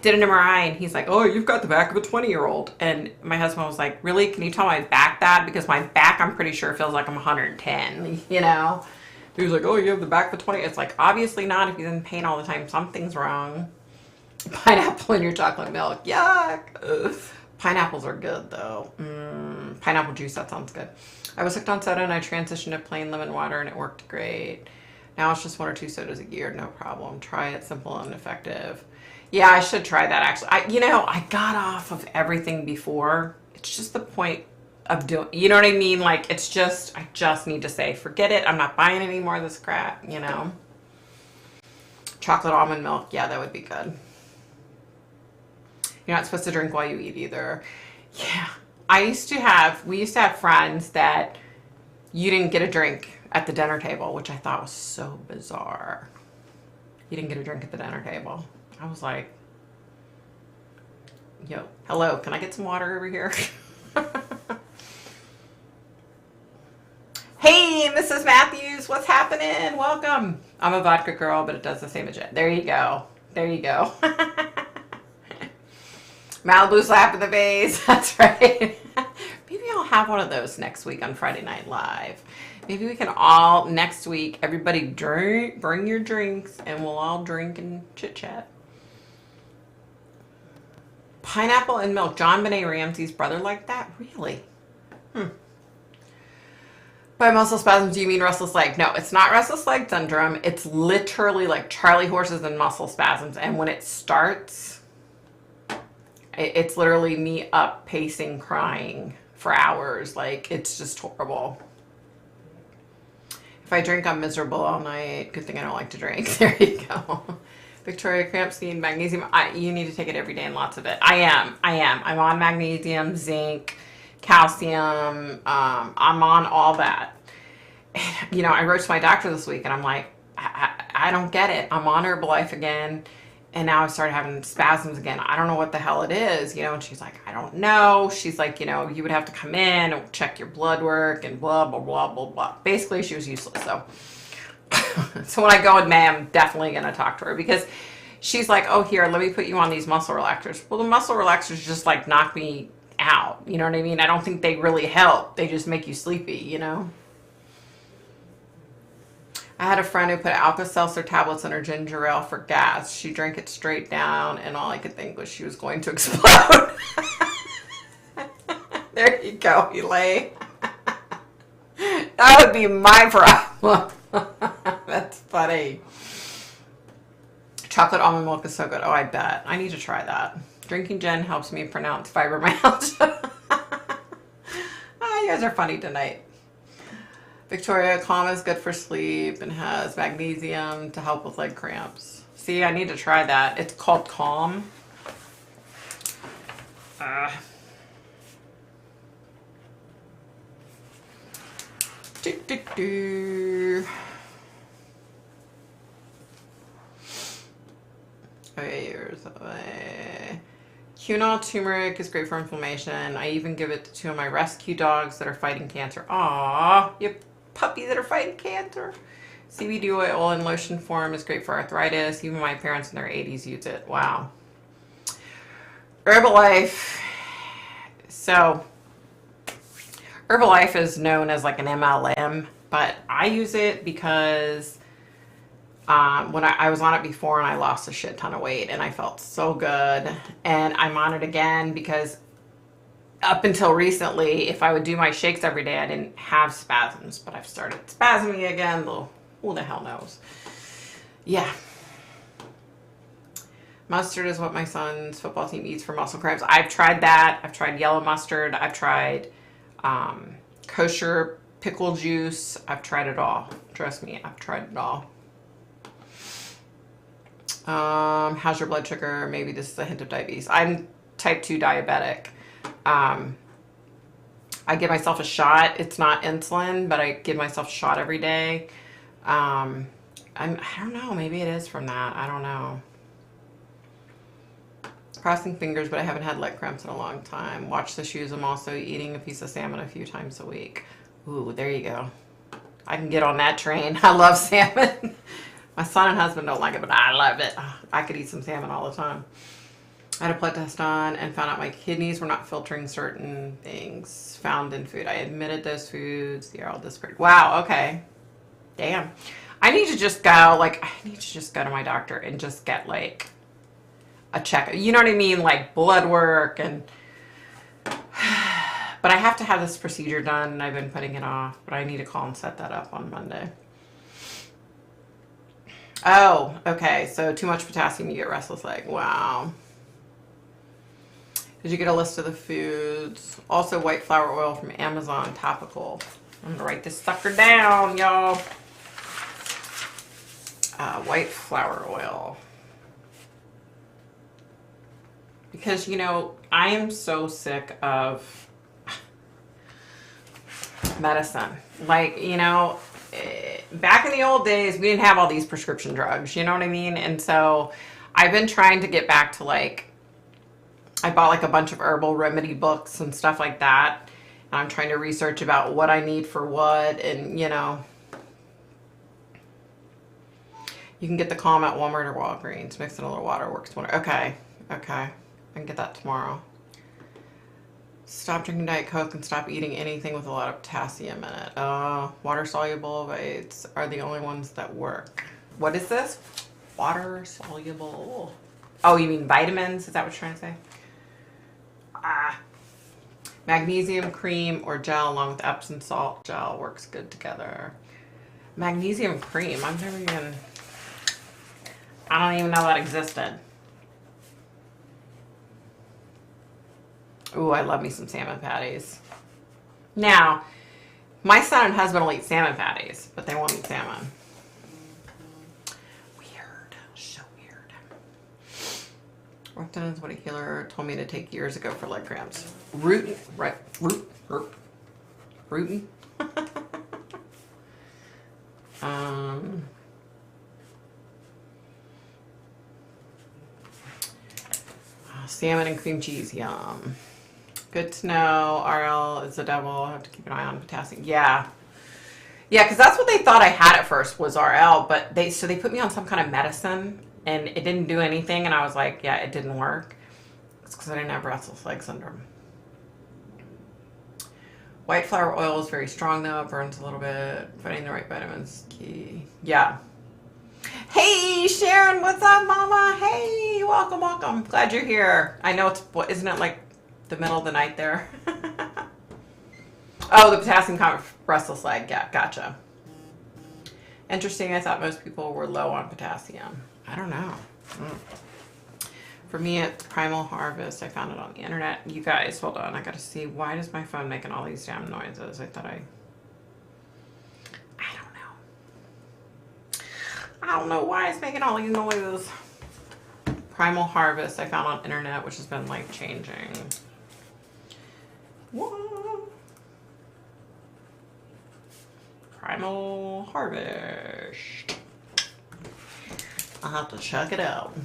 did an MRI, and he's like, oh, you've got the back of a 20-year-old. And my husband was like, really? Can you tell my back that? Because my back, I'm pretty sure, feels like I'm 110, you know? He was like, oh, you have the back of a 20. It's like, obviously not. If he's in pain all the time, something's wrong. Pineapple in your chocolate milk. Yuck. Ugh. Pineapples are good, though. Pineapple juice, that sounds good. I was hooked on soda, and I transitioned to plain lemon water, and it worked great. Now it's just 1 or 2 sodas a year, no problem. Try it, simple and effective. Yeah, I should try that, actually. I got off of everything before. It's just the point of doing, you know what I mean? Like, it's just, I just need to say, forget it. I'm not buying any more of this crap, you know? Chocolate almond milk, yeah, that would be good. You're not supposed to drink while you eat either. Yeah. We used to have friends that you didn't get a drink at the dinner table, which I thought was so bizarre. You didn't get a drink at the dinner table. I was like, yo, hello, can I get some water over here? Hey, Mrs. Matthews, what's happening? Welcome. I'm a vodka girl, but it does the same as it. There you go. There you go. Malibu slap in the face. That's right. Maybe I'll have one of those next week on Friday Night Live. Maybe we can all, next week, everybody bring your drinks, and we'll all drink and chit-chat. Pineapple and milk. John Benet Ramsey's brother liked that? Really? By muscle spasms, do you mean restless leg? No, it's not restless leg syndrome. It's literally like Charlie horses and muscle spasms. And when it starts, it's literally me up pacing, crying for hours. Like, it's just horrible. If I drink, I'm miserable all night. Good thing I don't like to drink. There you go. Victoria, cramp scheme, magnesium. You need to take it every day and lots of it. I am. I'm on magnesium, zinc, calcium. I'm on all that. You know, I wrote to my doctor this week, and I'm like, I don't get it. I'm on Herbalife again, and now I started having spasms again. I don't know what the hell it is, you know. And she's like, I don't know. She's like, you know, you would have to come in and check your blood work and blah, blah, blah, blah, blah. Basically, she was useless. So when I go in May, I'm definitely going to talk to her, because she's like, oh, here, let me put you on these muscle relaxers. Well, the muscle relaxers just like knock me out. You know what I mean? I don't think they really help. They just make you sleepy, you know? I had a friend who put Alka-Seltzer tablets in her ginger ale for gas. She drank it straight down, and all I could think was she was going to explode. There you go, Elaine. That would be my problem. That's funny. Chocolate almond milk is so good. Oh, I bet. I need to try that. Drinking gin helps me pronounce fibromyalgia. Oh, you guys are funny tonight. Victoria, Calm is good for sleep and has magnesium to help with leg cramps. See, I need to try that. It's called Calm. Okay, here's Quinol turmeric is great for inflammation. I even give it to two of my rescue dogs that are fighting cancer. Aww, yep. puppies that are fighting cancer. CBD oil in lotion form is great for arthritis. Even my parents in their 80s use it. Wow. Herbalife. So, Herbalife is known as like an MLM, but I use it because when I was on it before and I lost a shit ton of weight and I felt so good. And I'm on it again because up until recently, if I would do my shakes every day, I didn't have spasms, but I've started spasming again. Who the hell knows? Yeah. Mustard is what my son's football team eats for muscle cramps. I've tried that. I've tried yellow mustard. I've tried kosher pickle juice. I've tried it all. Trust me, I've tried it all. How's your blood sugar? Maybe this is a hint of diabetes. I'm type 2 diabetic. I give myself a shot. It's not insulin, but I give myself a shot every day. I don't know. Maybe it is from that. I don't know. Crossing fingers, but I haven't had leg cramps in a long time. Watch the shoes. I'm also eating a piece of salmon a few times a week. Ooh, there you go. I can get on that train. I love salmon. My son and husband don't like it, but I love it. I could eat some salmon all the time. I had a blood test done and found out my kidneys were not filtering certain things found in food. I admitted those foods. They're all disparate. Wow, okay. Damn. I need to just go to my doctor and just get like a checkup. You know what I mean? Like blood work and but I have to have this procedure done and I've been putting it off, but I need to call and set that up on Monday. Oh, okay. So too much potassium, you get restless leg. Wow. Did you get a list of the foods? Also, white flower oil from Amazon, topical. I'm going to write this sucker down, y'all. White flower oil. Because, you know, I am so sick of medicine. Like, you know, back in the old days, we didn't have all these prescription drugs. You know what I mean? And so I've been trying to get back to like, I bought like a bunch of herbal remedy books and stuff like that. And I'm trying to research about what I need for what. And, you know, you can get the Calm at Walmart or Walgreens. Mix in a little water. Works wonder. Okay. Okay. I can get that tomorrow. Stop drinking Diet Coke and stop eating anything with a lot of potassium in it. Water-soluble Vites are the only ones that work. What is this? Water-soluble. Oh, you mean vitamins? Is that what you're trying to say? Magnesium cream or gel along with Epsom salt gel works good together. Magnesium cream. I don't even know that existed. Ooh, I love me some salmon patties. Now, my son and husband will eat salmon patties, but they won't eat salmon. Weird. So weird. Orthodontist is what a healer told me to take years ago for leg cramps. Rootin'. Right. Rootin'. Salmon and cream cheese. Yum. Good to know. RL is the devil. I have to keep an eye on potassium. Yeah. Yeah, because that's what they thought I had at first was RL, but they put me on some kind of medicine and it didn't do anything. And I was like, yeah, it didn't work. It's because I didn't have restless leg syndrome. White flower oil is very strong though. It burns a little bit. Finding the right vitamins key. Yeah. Hey, Sharon, what's up, mama? Hey, welcome, welcome. Glad you're here. I know isn't it like the middle of the night there? Oh, the potassium restless leg. Yeah, gotcha. Interesting. I thought most people were low on potassium. I don't know. For me, it's Primal Harvest. I found it on the internet. You guys, hold on. I got to see. Why does my phone making all these damn noises? I don't know why it's making all these noises. Primal Harvest I found on internet, which has been life changing. What? Primal Harvest. I'll have to check it out.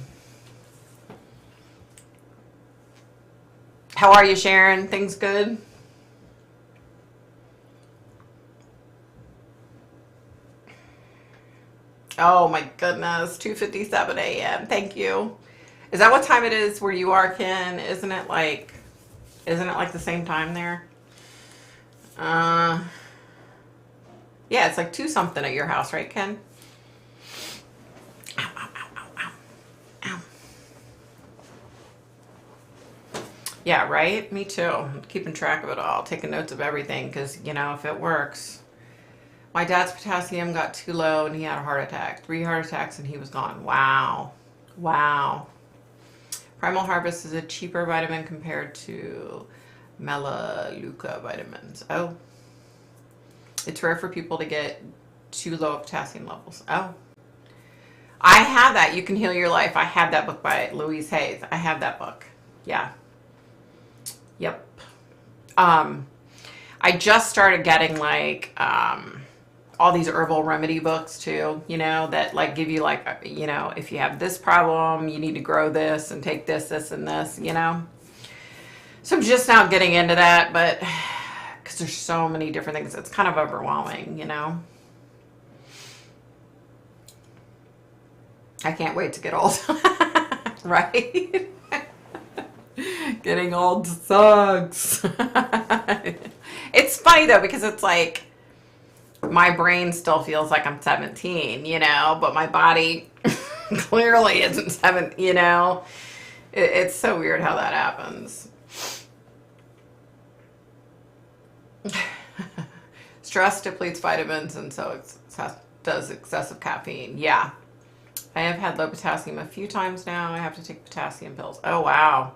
How are you, Sharon? Things good? Oh my goodness, 2:57 a.m. Thank you. Is that what time it is where you are, Ken? Isn't it like the same time there? Yeah, it's like 2 something at your house, right, Ken? Ow, ow, ow, ow, ow. Ow. Yeah, right? Me too. I'm keeping track of it all, taking notes of everything, because, if it works. My dad's potassium got too low and he had a heart attack. 3 heart attacks and he was gone. Wow. Wow. Primal Harvest is a cheaper vitamin compared to Melaleuca vitamins. Oh. It's rare for people to get too low of potassium levels. Oh. I have that. You Can Heal Your Life. I have that book by Louise Hayes. I have that book. Yeah. Yep. I just started getting all these herbal remedy books too, that give you if you have this problem, you need to grow this and take this, this, and this, So I'm just now getting into that, but because there's so many different things, it's kind of overwhelming, I can't wait to get old, right? Getting old sucks. It's funny though, because it's like my brain still feels like I'm 17, but my body clearly isn't 7, It's so weird how that happens. Stress depletes vitamins, and so does excessive caffeine. Yeah. I have had low potassium a few times now. I have to take potassium pills. Oh, wow.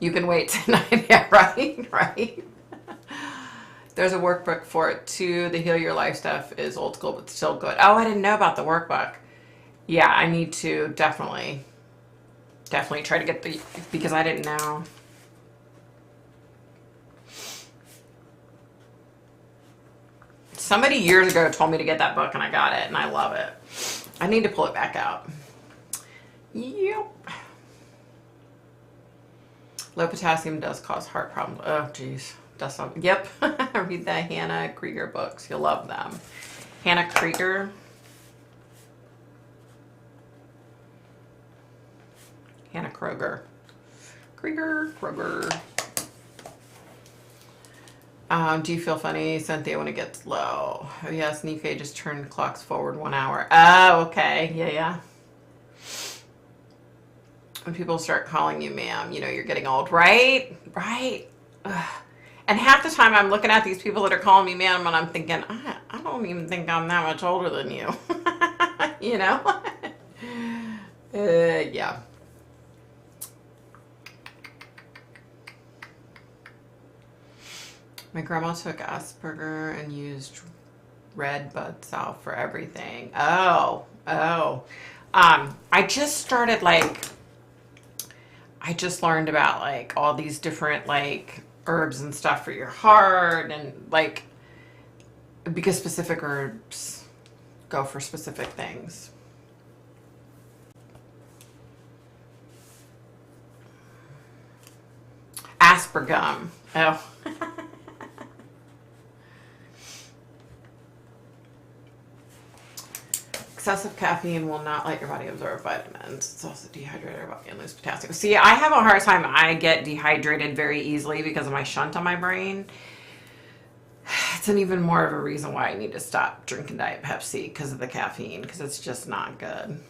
You can wait tonight. Yeah, right? Right. There's a workbook for it too. The Heal Your Life stuff is old school, but still good. Oh, I didn't know about the workbook. Yeah, I need to definitely try to get because I didn't know. Somebody years ago told me to get that book and I got it and I love it. I need to pull it back out. Yep. Low potassium does cause heart problems. Oh, geez. Yep. Read the Hannah Krieger books. You'll love them. Hannah Krieger. Hannah Kroger. Kroger. Do you feel funny, Cynthia, when it gets low? Oh, yes, Nikkei just turned clocks forward 1 hour. Oh, okay. Yeah. When people start calling you ma'am, you're getting old, right? Right. Ugh. And half the time I'm looking at these people that are calling me ma'am and I'm thinking, I don't even think I'm that much older than you. Yeah. My grandma took Asperger and used red bud salve for everything. Oh. I just started I just learned about all these different herbs and stuff for your heart, and because specific herbs go for specific things. Aspergum. Oh. Excessive caffeine will not let your body absorb vitamins. It's also dehydrated your body and lose potassium. See, I have a hard time. I get dehydrated very easily because of my shunt on my brain. It's an even more of a reason why I need to stop drinking Diet Pepsi, because of the caffeine, because it's just not good.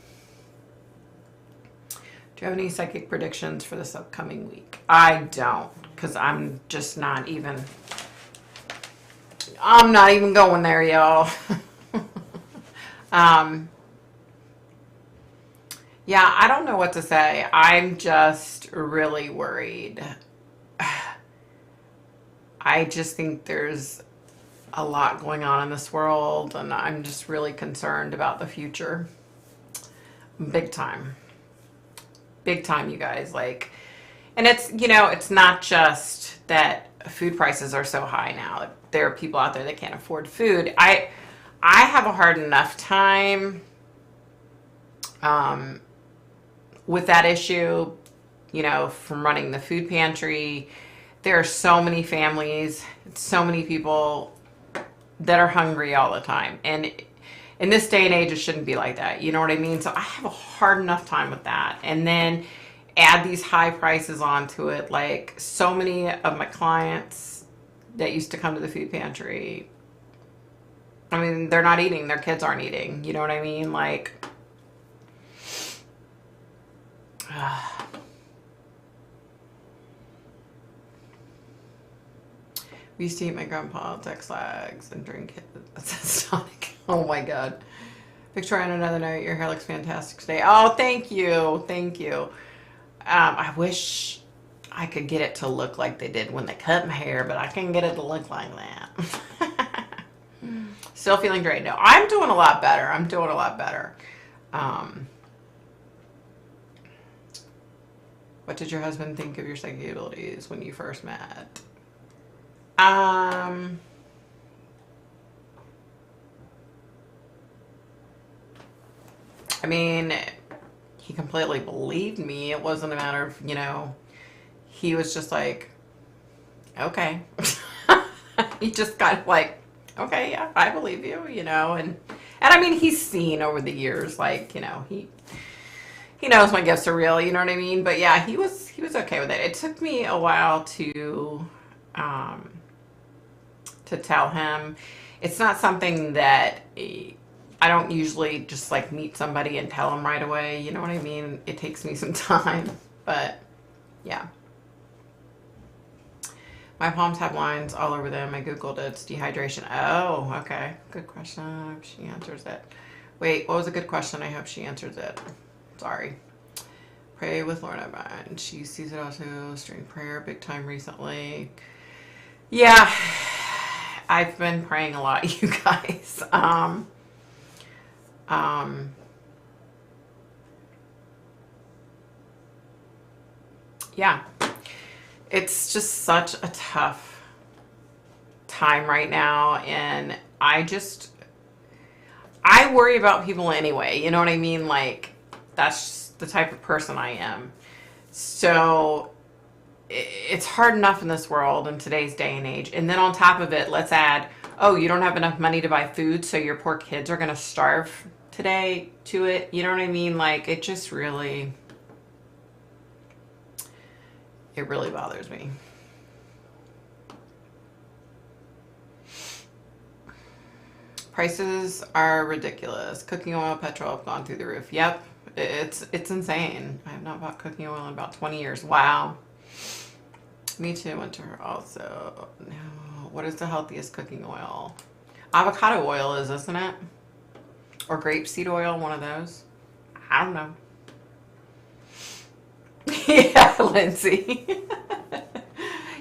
Do you have any psychic predictions for this upcoming week? I don't, because I'm just not even... I'm not even going there, y'all. Yeah, I don't know what to say. I'm just really worried. I just think there's a lot going on in this world, and I'm just really concerned about the future. Big time. Big time, you guys. And it's, it's not just that food prices are so high now. There are people out there that can't afford food. I have a hard enough time with that issue, from running the food pantry. There are so many families, so many people that are hungry all the time. And in this day and age, it shouldn't be like that. You know what I mean? So I have a hard enough time with that. And then add these high prices onto it. Like, so many of my clients that used to come to the food pantry, I mean, they're not eating. Their kids aren't eating. You know what I mean? Like, we used to eat my grandpa's X-Lags and drink Sonic. Oh my God. Victoria, on another note, your hair looks fantastic today. Oh, thank you. Thank you. I wish I could get it to look like they did when they cut my hair, but I can't get it to look like that. Still feeling great. No, I'm doing a lot better. I'm doing a lot better. What did your husband think of your psychic abilities when you first met? I mean, he completely believed me. It wasn't a matter of, you know, he was just like, okay. He just kind of like, okay, yeah, I believe you, you know, and I mean, he's seen over the years, like, you know, he knows my gifts are real, you know what I mean? But yeah, he was okay with it. It took me a while to tell him. It's not something that I don't usually just like meet somebody and tell them right away. You know what I mean? It takes me some time, but yeah. My palms have lines all over them. I Googled it. It's dehydration. Oh, okay. Good question. I hope she answers it. Wait, what was a good question? I hope she answers it. Sorry. Pray with Lorna Vine. She sees it also. String prayer big time recently. Yeah. I've been praying a lot, you guys. Yeah. It's just such a tough time right now, and I worry about people anyway, you know what I mean? Like, that's just the type of person I am. So it's hard enough in this world in today's day and age. And then on top of it, let's add, oh, you don't have enough money to buy food, so your poor kids are going to starve today to it. You know what I mean? Like, it just really, it really bothers me. Prices are ridiculous. Cooking oil, petrol have gone through the roof. Yep, it's insane. I have not bought cooking oil in about 20 years. Wow. Me too, went to her also. No, what is the healthiest cooking oil? Avocado oil is, isn't it? Or grapeseed oil, one of those. I don't know. Yeah, Lindsay.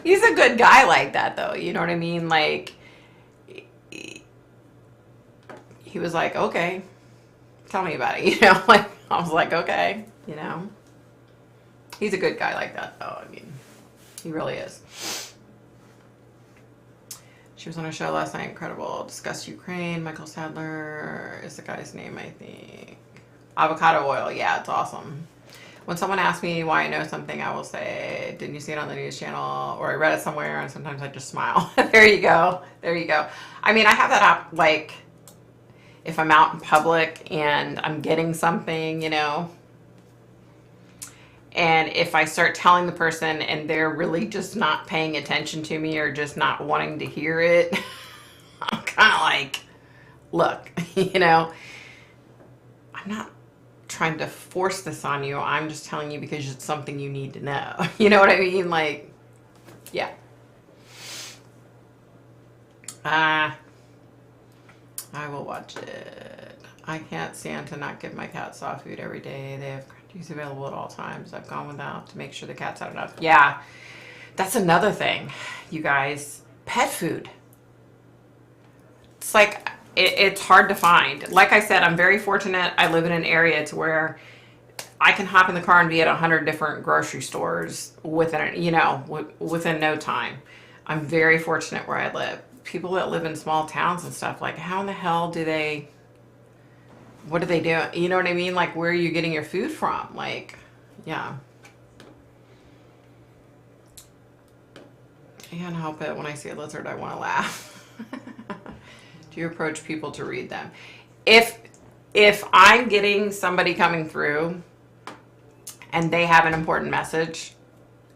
He's a good guy like that, though. You know what I mean? Like, he was like, okay, tell me about it. You know, like, I was like, okay, you know. He's a good guy like that, though. I mean, he really is. She was on a show last night. Incredible. Discussed Ukraine. Michael Sadler is the guy's name, I think. Avocado oil. Yeah, it's awesome. When someone asks me why I know something, I will say, didn't you see it on the news channel? Or I read it somewhere, and sometimes I just smile. There you go. There you go. I mean, I have that up, like, if I'm out in public and I'm getting something, you know, and if I start telling the person and they're really just not paying attention to me or just not wanting to hear it, I'm kind of like, look, you know, I'm not trying to force this on you. I'm just telling you because it's something you need to know. You know what I mean? Like, yeah. I will watch it. I can't stand to not give my cat soft food every day. They have crunchies available at all times. I've gone without to make sure the cat's had enough. Yeah, that's another thing, you guys. Pet food. It's like, it's hard to find. Like I said, I'm very fortunate. I live in an area to where I can hop in the car and be at 100 different grocery stores within, you know, within no time. I'm very fortunate where I live. People that live in small towns and stuff, like, how in the hell do they, what do they do? You know what I mean? Like, where are you getting your food from? Like, yeah. I can't help it. When I see a lizard, I want to laugh. Do you approach people to read them? if I'm getting somebody coming through and they have an important message,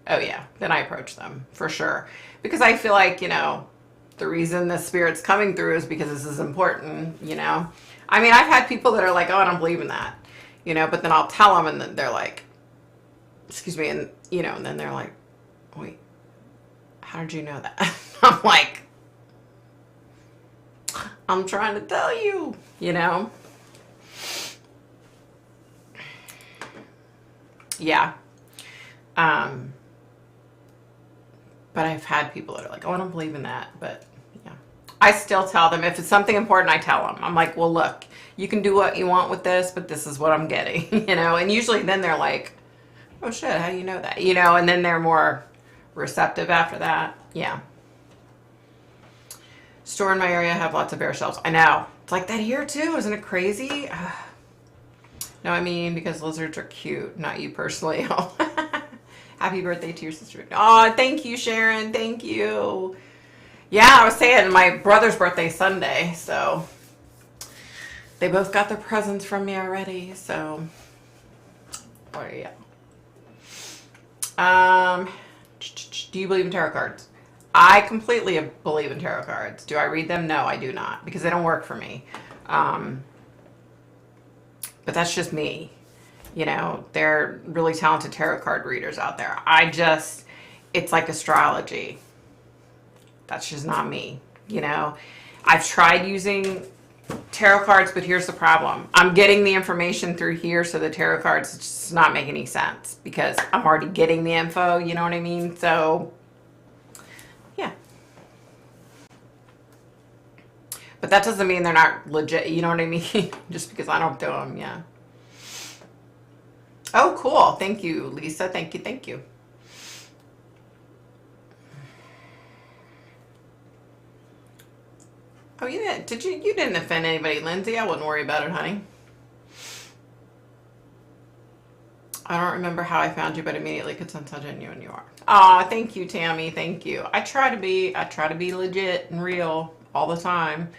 oh yeah, then I approach them for sure. Because I feel like, the reason the spirit's coming through is because this is important, I mean, I've had people that are like, oh, I don't believe in that, but then I'll tell them and then they're like, excuse me, and, and then they're like, wait, how did you know that? I'm like, I'm trying to tell you, Yeah. But I've had people that are like, oh, I don't believe in that. But yeah, I still tell them if it's something important, I tell them. I'm like, well, look, you can do what you want with this, but this is what I'm getting, and usually then they're like, oh shit, how do you know that? And then they're more receptive after that. Yeah. Store in my area have lots of bear shelves. I know. It's like that here too. Isn't it crazy? No, I mean, because lizards are cute, not you personally. Happy birthday to your sister. Oh, thank you, Sharon. Thank you. Yeah, I was saying my brother's birthday Sunday, so they both got their presents from me already. So, oh yeah. Do you believe in tarot cards? I completely believe in tarot cards. Do I read them? No, I do not, because they don't work for me. But that's just me. They're really talented tarot card readers out there. It's like astrology. That's just not me. I've tried using tarot cards, but here's the problem. I'm getting the information through here, so the tarot cards just not make any sense because I'm already getting the info, you know what I mean? So, yeah. But that doesn't mean they're not legit, you know what I mean? Just because I don't do them, yeah. Oh, cool. Thank you, Lisa. Thank you. Thank you. Oh, you didn't. You didn't offend anybody, Lindsay. I wouldn't worry about it, honey. I don't remember how I found you, but immediately could sense how genuine you are. Aw, thank you, Tammy. Thank you. I try to be legit and real all the time.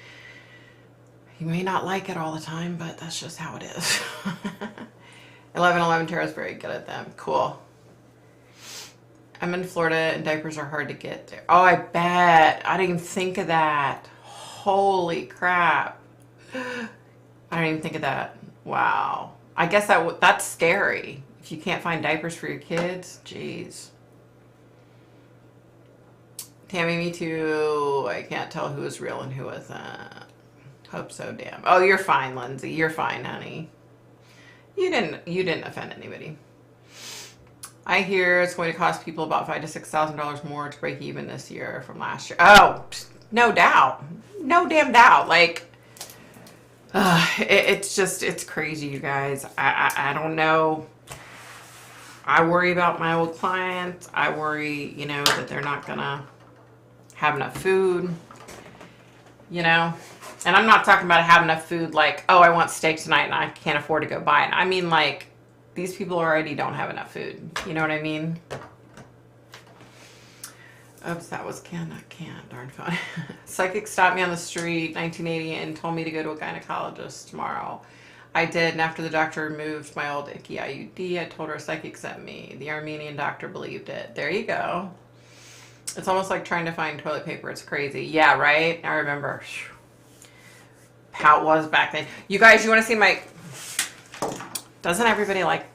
You may not like it all the time, but that's just how it is. 1111 Tarot is very good at them. Cool. I'm in Florida and diapers are hard to get there. Oh, I bet. I didn't even think of that. Holy crap. I didn't even think of that. Wow. I guess that's scary. If you can't find diapers for your kids, jeez. Tammy, me too. I can't tell who is real and who isn't. Hope so, damn. Oh, you're fine, Lindsay. You're fine, honey. You didn't offend anybody. I hear it's going to cost people about $5,000 to $6,000 more to break even this year from last year. Oh, no doubt. No damn doubt. Like, it's crazy, you guys. I don't know. I worry about my old clients. I worry, that they're not going to have enough food, And I'm not talking about having enough food like, oh, I want steak tonight and I can't afford to go buy it. I mean, like, these people already don't have enough food. You know what I mean? Oops, that was can. Darn phone. Psychic stopped me on the street 1980 and told me to go to a gynecologist tomorrow. I did, and after the doctor removed my old icky IUD, I told her a psychic sent me. The Armenian doctor believed it. There you go. It's almost like trying to find toilet paper. It's crazy. Yeah, right? I remember how it was back then. You guys, you want to see my... Doesn't everybody like,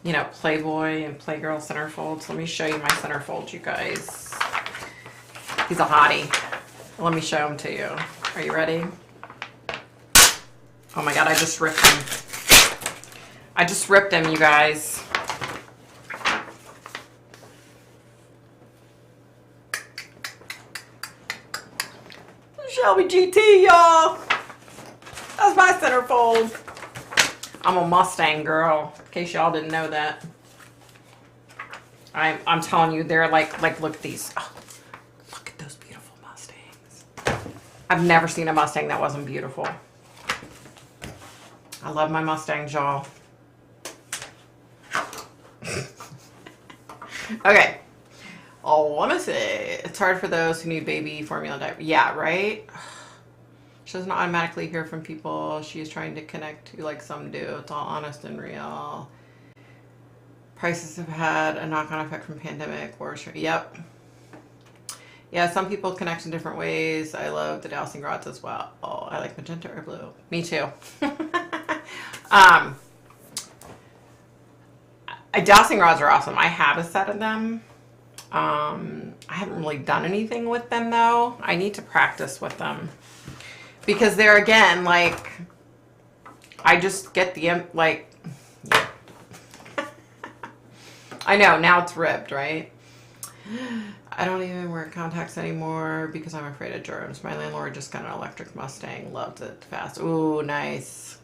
Playboy and Playgirl centerfolds? Let me show you my centerfolds, you guys. He's a hottie. Let me show him to you. Are you ready? Oh my God, I just ripped him. You guys. Shelby GT, y'all. That's my centerfold. I'm a Mustang girl, in case y'all didn't know that. I'm telling you, they're like look at these. Oh, look at those beautiful Mustangs. I've never seen a Mustang that wasn't beautiful. I love my Mustangs, y'all. Okay. Oh, let me see. It's hard for those who need baby formula diaper. Yeah, right? She doesn't automatically hear from people. She is trying to connect to like some do. It's all honest and real. Prices have had a knock-on effect from pandemic. Yep. Yeah, some people connect in different ways. I love the dowsing rods as well. Oh, I like magenta or blue. Me too. Dowsing rods are awesome. I have a set of them. I haven't really done anything with them though. I need to practice with them because they're again like I just get the like. Yeah. I know now it's ripped, right? I don't even wear contacts anymore because I'm afraid of germs. My landlord just got an electric Mustang. Loved it fast. Ooh, nice.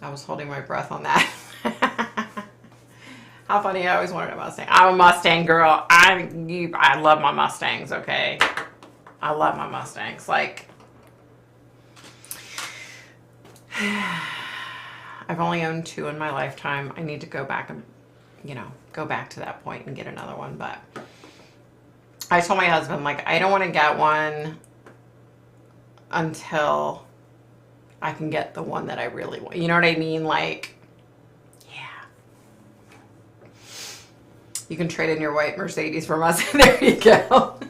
I was holding my breath on that. How funny. I always wanted a Mustang. I'm a Mustang girl. I love my Mustangs, okay? I love my Mustangs. Like, I've only owned 2 in my lifetime. I need to go back and, go back to that point and get another one. But I told my husband, like, I don't want to get one until I can get the one that I really want. You know what I mean? Like, you can trade in your white Mercedes for us. There you go.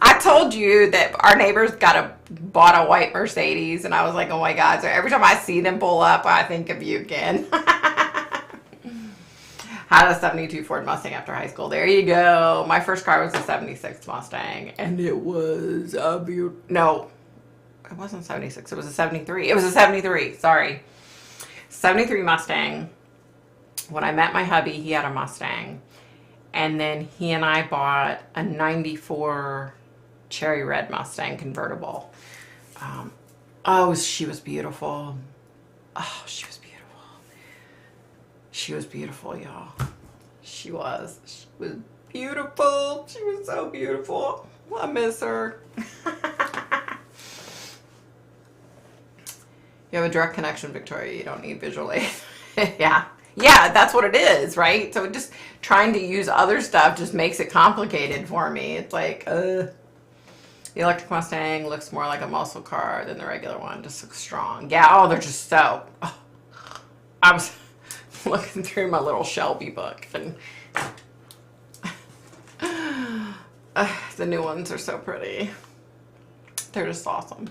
I told you that our neighbors bought a white Mercedes, and I was like, oh my God. So every time I see them pull up, I think of you again. Had a 72 Ford Mustang after high school. There you go. My first car was a 76 Mustang, and it was a beautiful. No, it wasn't 76. It was a 73. It was a 73. Sorry. 73 Mustang. When I met my hubby, he had a Mustang. And then he and I bought a 94 cherry red Mustang convertible. She was beautiful. Oh, she was beautiful. She was beautiful, y'all. She was beautiful. She was so beautiful. I miss her. You have a direct connection, Victoria. You don't need visual aid. Yeah. Yeah, that's what it is, right? So just trying to use other stuff just makes it complicated for me. It's like, the electric Mustang looks more like a muscle car than the regular one. Just looks strong. Yeah, they're just so. Oh. I was looking through my little Shelby book, and the new ones are so pretty. They're just awesome.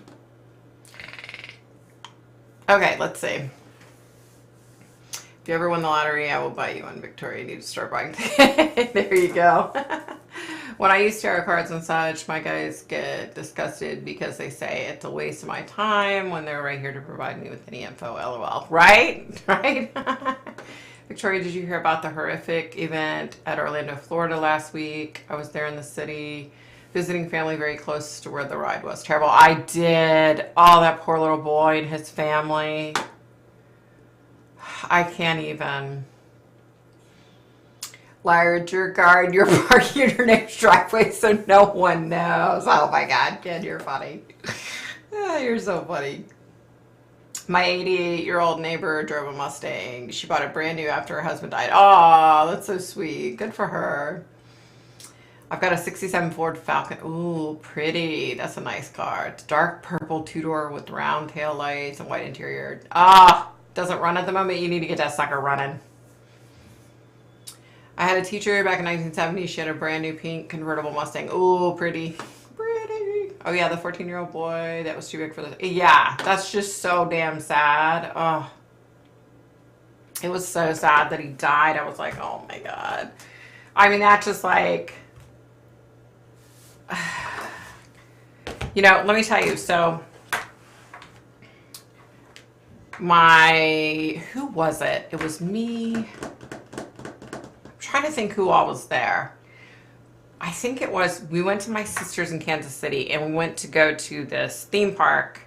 Okay, let's see. If you ever win the lottery, I will buy you one, Victoria. You need to start buying. There you go. When I use tarot cards and such, my guys get disgusted because they say it's a waste of my time when they're right here to provide me with any info. LOL. Right? Right? Victoria, did you hear about the horrific event at Orlando, Florida last week? I was there in the city visiting family very close to where the ride was. Terrible. I did. Oh, that poor little boy and his family. I can't even. Large your guard, you're parking in your neighbor's driveway so no one knows. Oh my God, kid, you're funny. You're so funny. My 88-year-old neighbor drove a Mustang. She bought it brand new after her husband died. Oh, that's so sweet. Good for her. I've got a 67 Ford Falcon. Ooh, pretty. That's a nice car. It's dark purple, 2-door with round tail lights and white interior. Doesn't run at the moment. You need to get that sucker running. I had a teacher back in 1970. She had a brand new pink convertible Mustang. Ooh, pretty. Pretty. Oh, yeah, the 14-year-old boy that was too big for the... Yeah, that's just so damn sad. Oh. It was so sad that he died. I was like, oh, my God. I mean, that's just like... let me tell you. So... who was it? It was me. I'm trying to think who all was there. I think we went to my sister's in Kansas City, and we went to go to this theme park,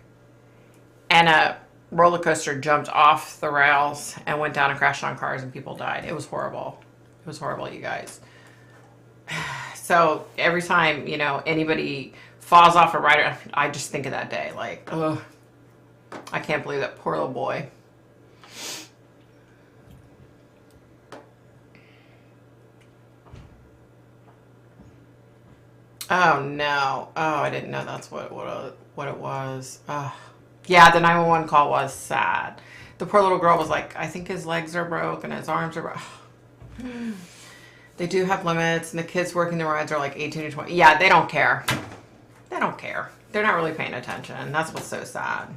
and a roller coaster jumped off the rails and went down and crashed on cars, and people died. It was horrible. It was horrible, you guys. So every time, anybody falls off a rider, I just think of that day. Like, ugh. I can't believe that poor little boy. Oh, no. Oh, I didn't know that's what what it was. Yeah, the 911 call was sad. The poor little girl was like, I think his legs are broke and his arms are broke. They do have limits, and the kids working the rides are like 18 to 20. Yeah, they don't care. They don't care. They're not really paying attention. That's what's so sad.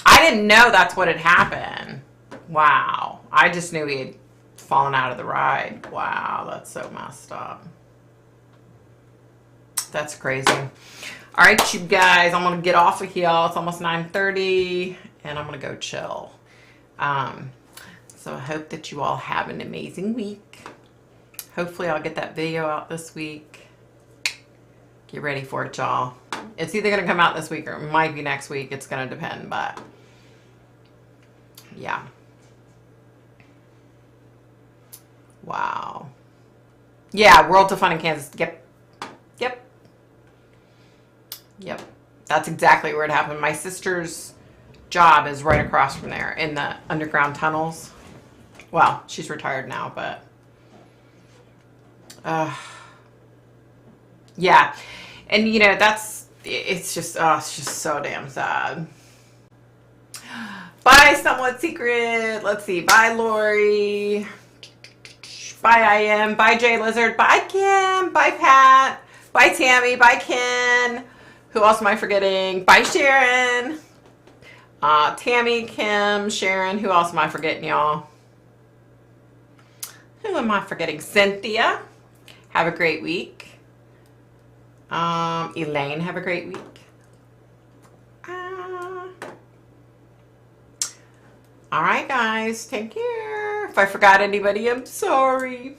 I didn't know that's what had happened. Wow. I just knew he had fallen out of the ride. Wow, that's so messed up. That's crazy. All right, you guys, I'm going to get off of here. It's almost 9:30, and I'm going to go chill. So I hope that you all have an amazing week. Hopefully I'll get that video out this week. Get ready for it, y'all. It's either going to come out this week or it might be next week. It's going to depend, but yeah. Wow. Yeah, World to Fun in Kansas. Yep. That's exactly where it happened. My sister's job is right across from there in the underground tunnels. Well, she's retired now, but yeah. And you know, it's just so damn sad. Bye, Somewhat Secret. Let's see. Bye, Lori. Bye, IM. Bye, Jay Lizard. Bye, Kim. Bye, Pat. Bye, Tammy. Bye, Ken. Who else am I forgetting? Bye, Sharon. Tammy, Kim, Sharon. Who else am I forgetting, y'all? Who am I forgetting? Cynthia. Have a great week. Elaine, have a great week. All right, guys. Take care. If I forgot anybody, I'm sorry.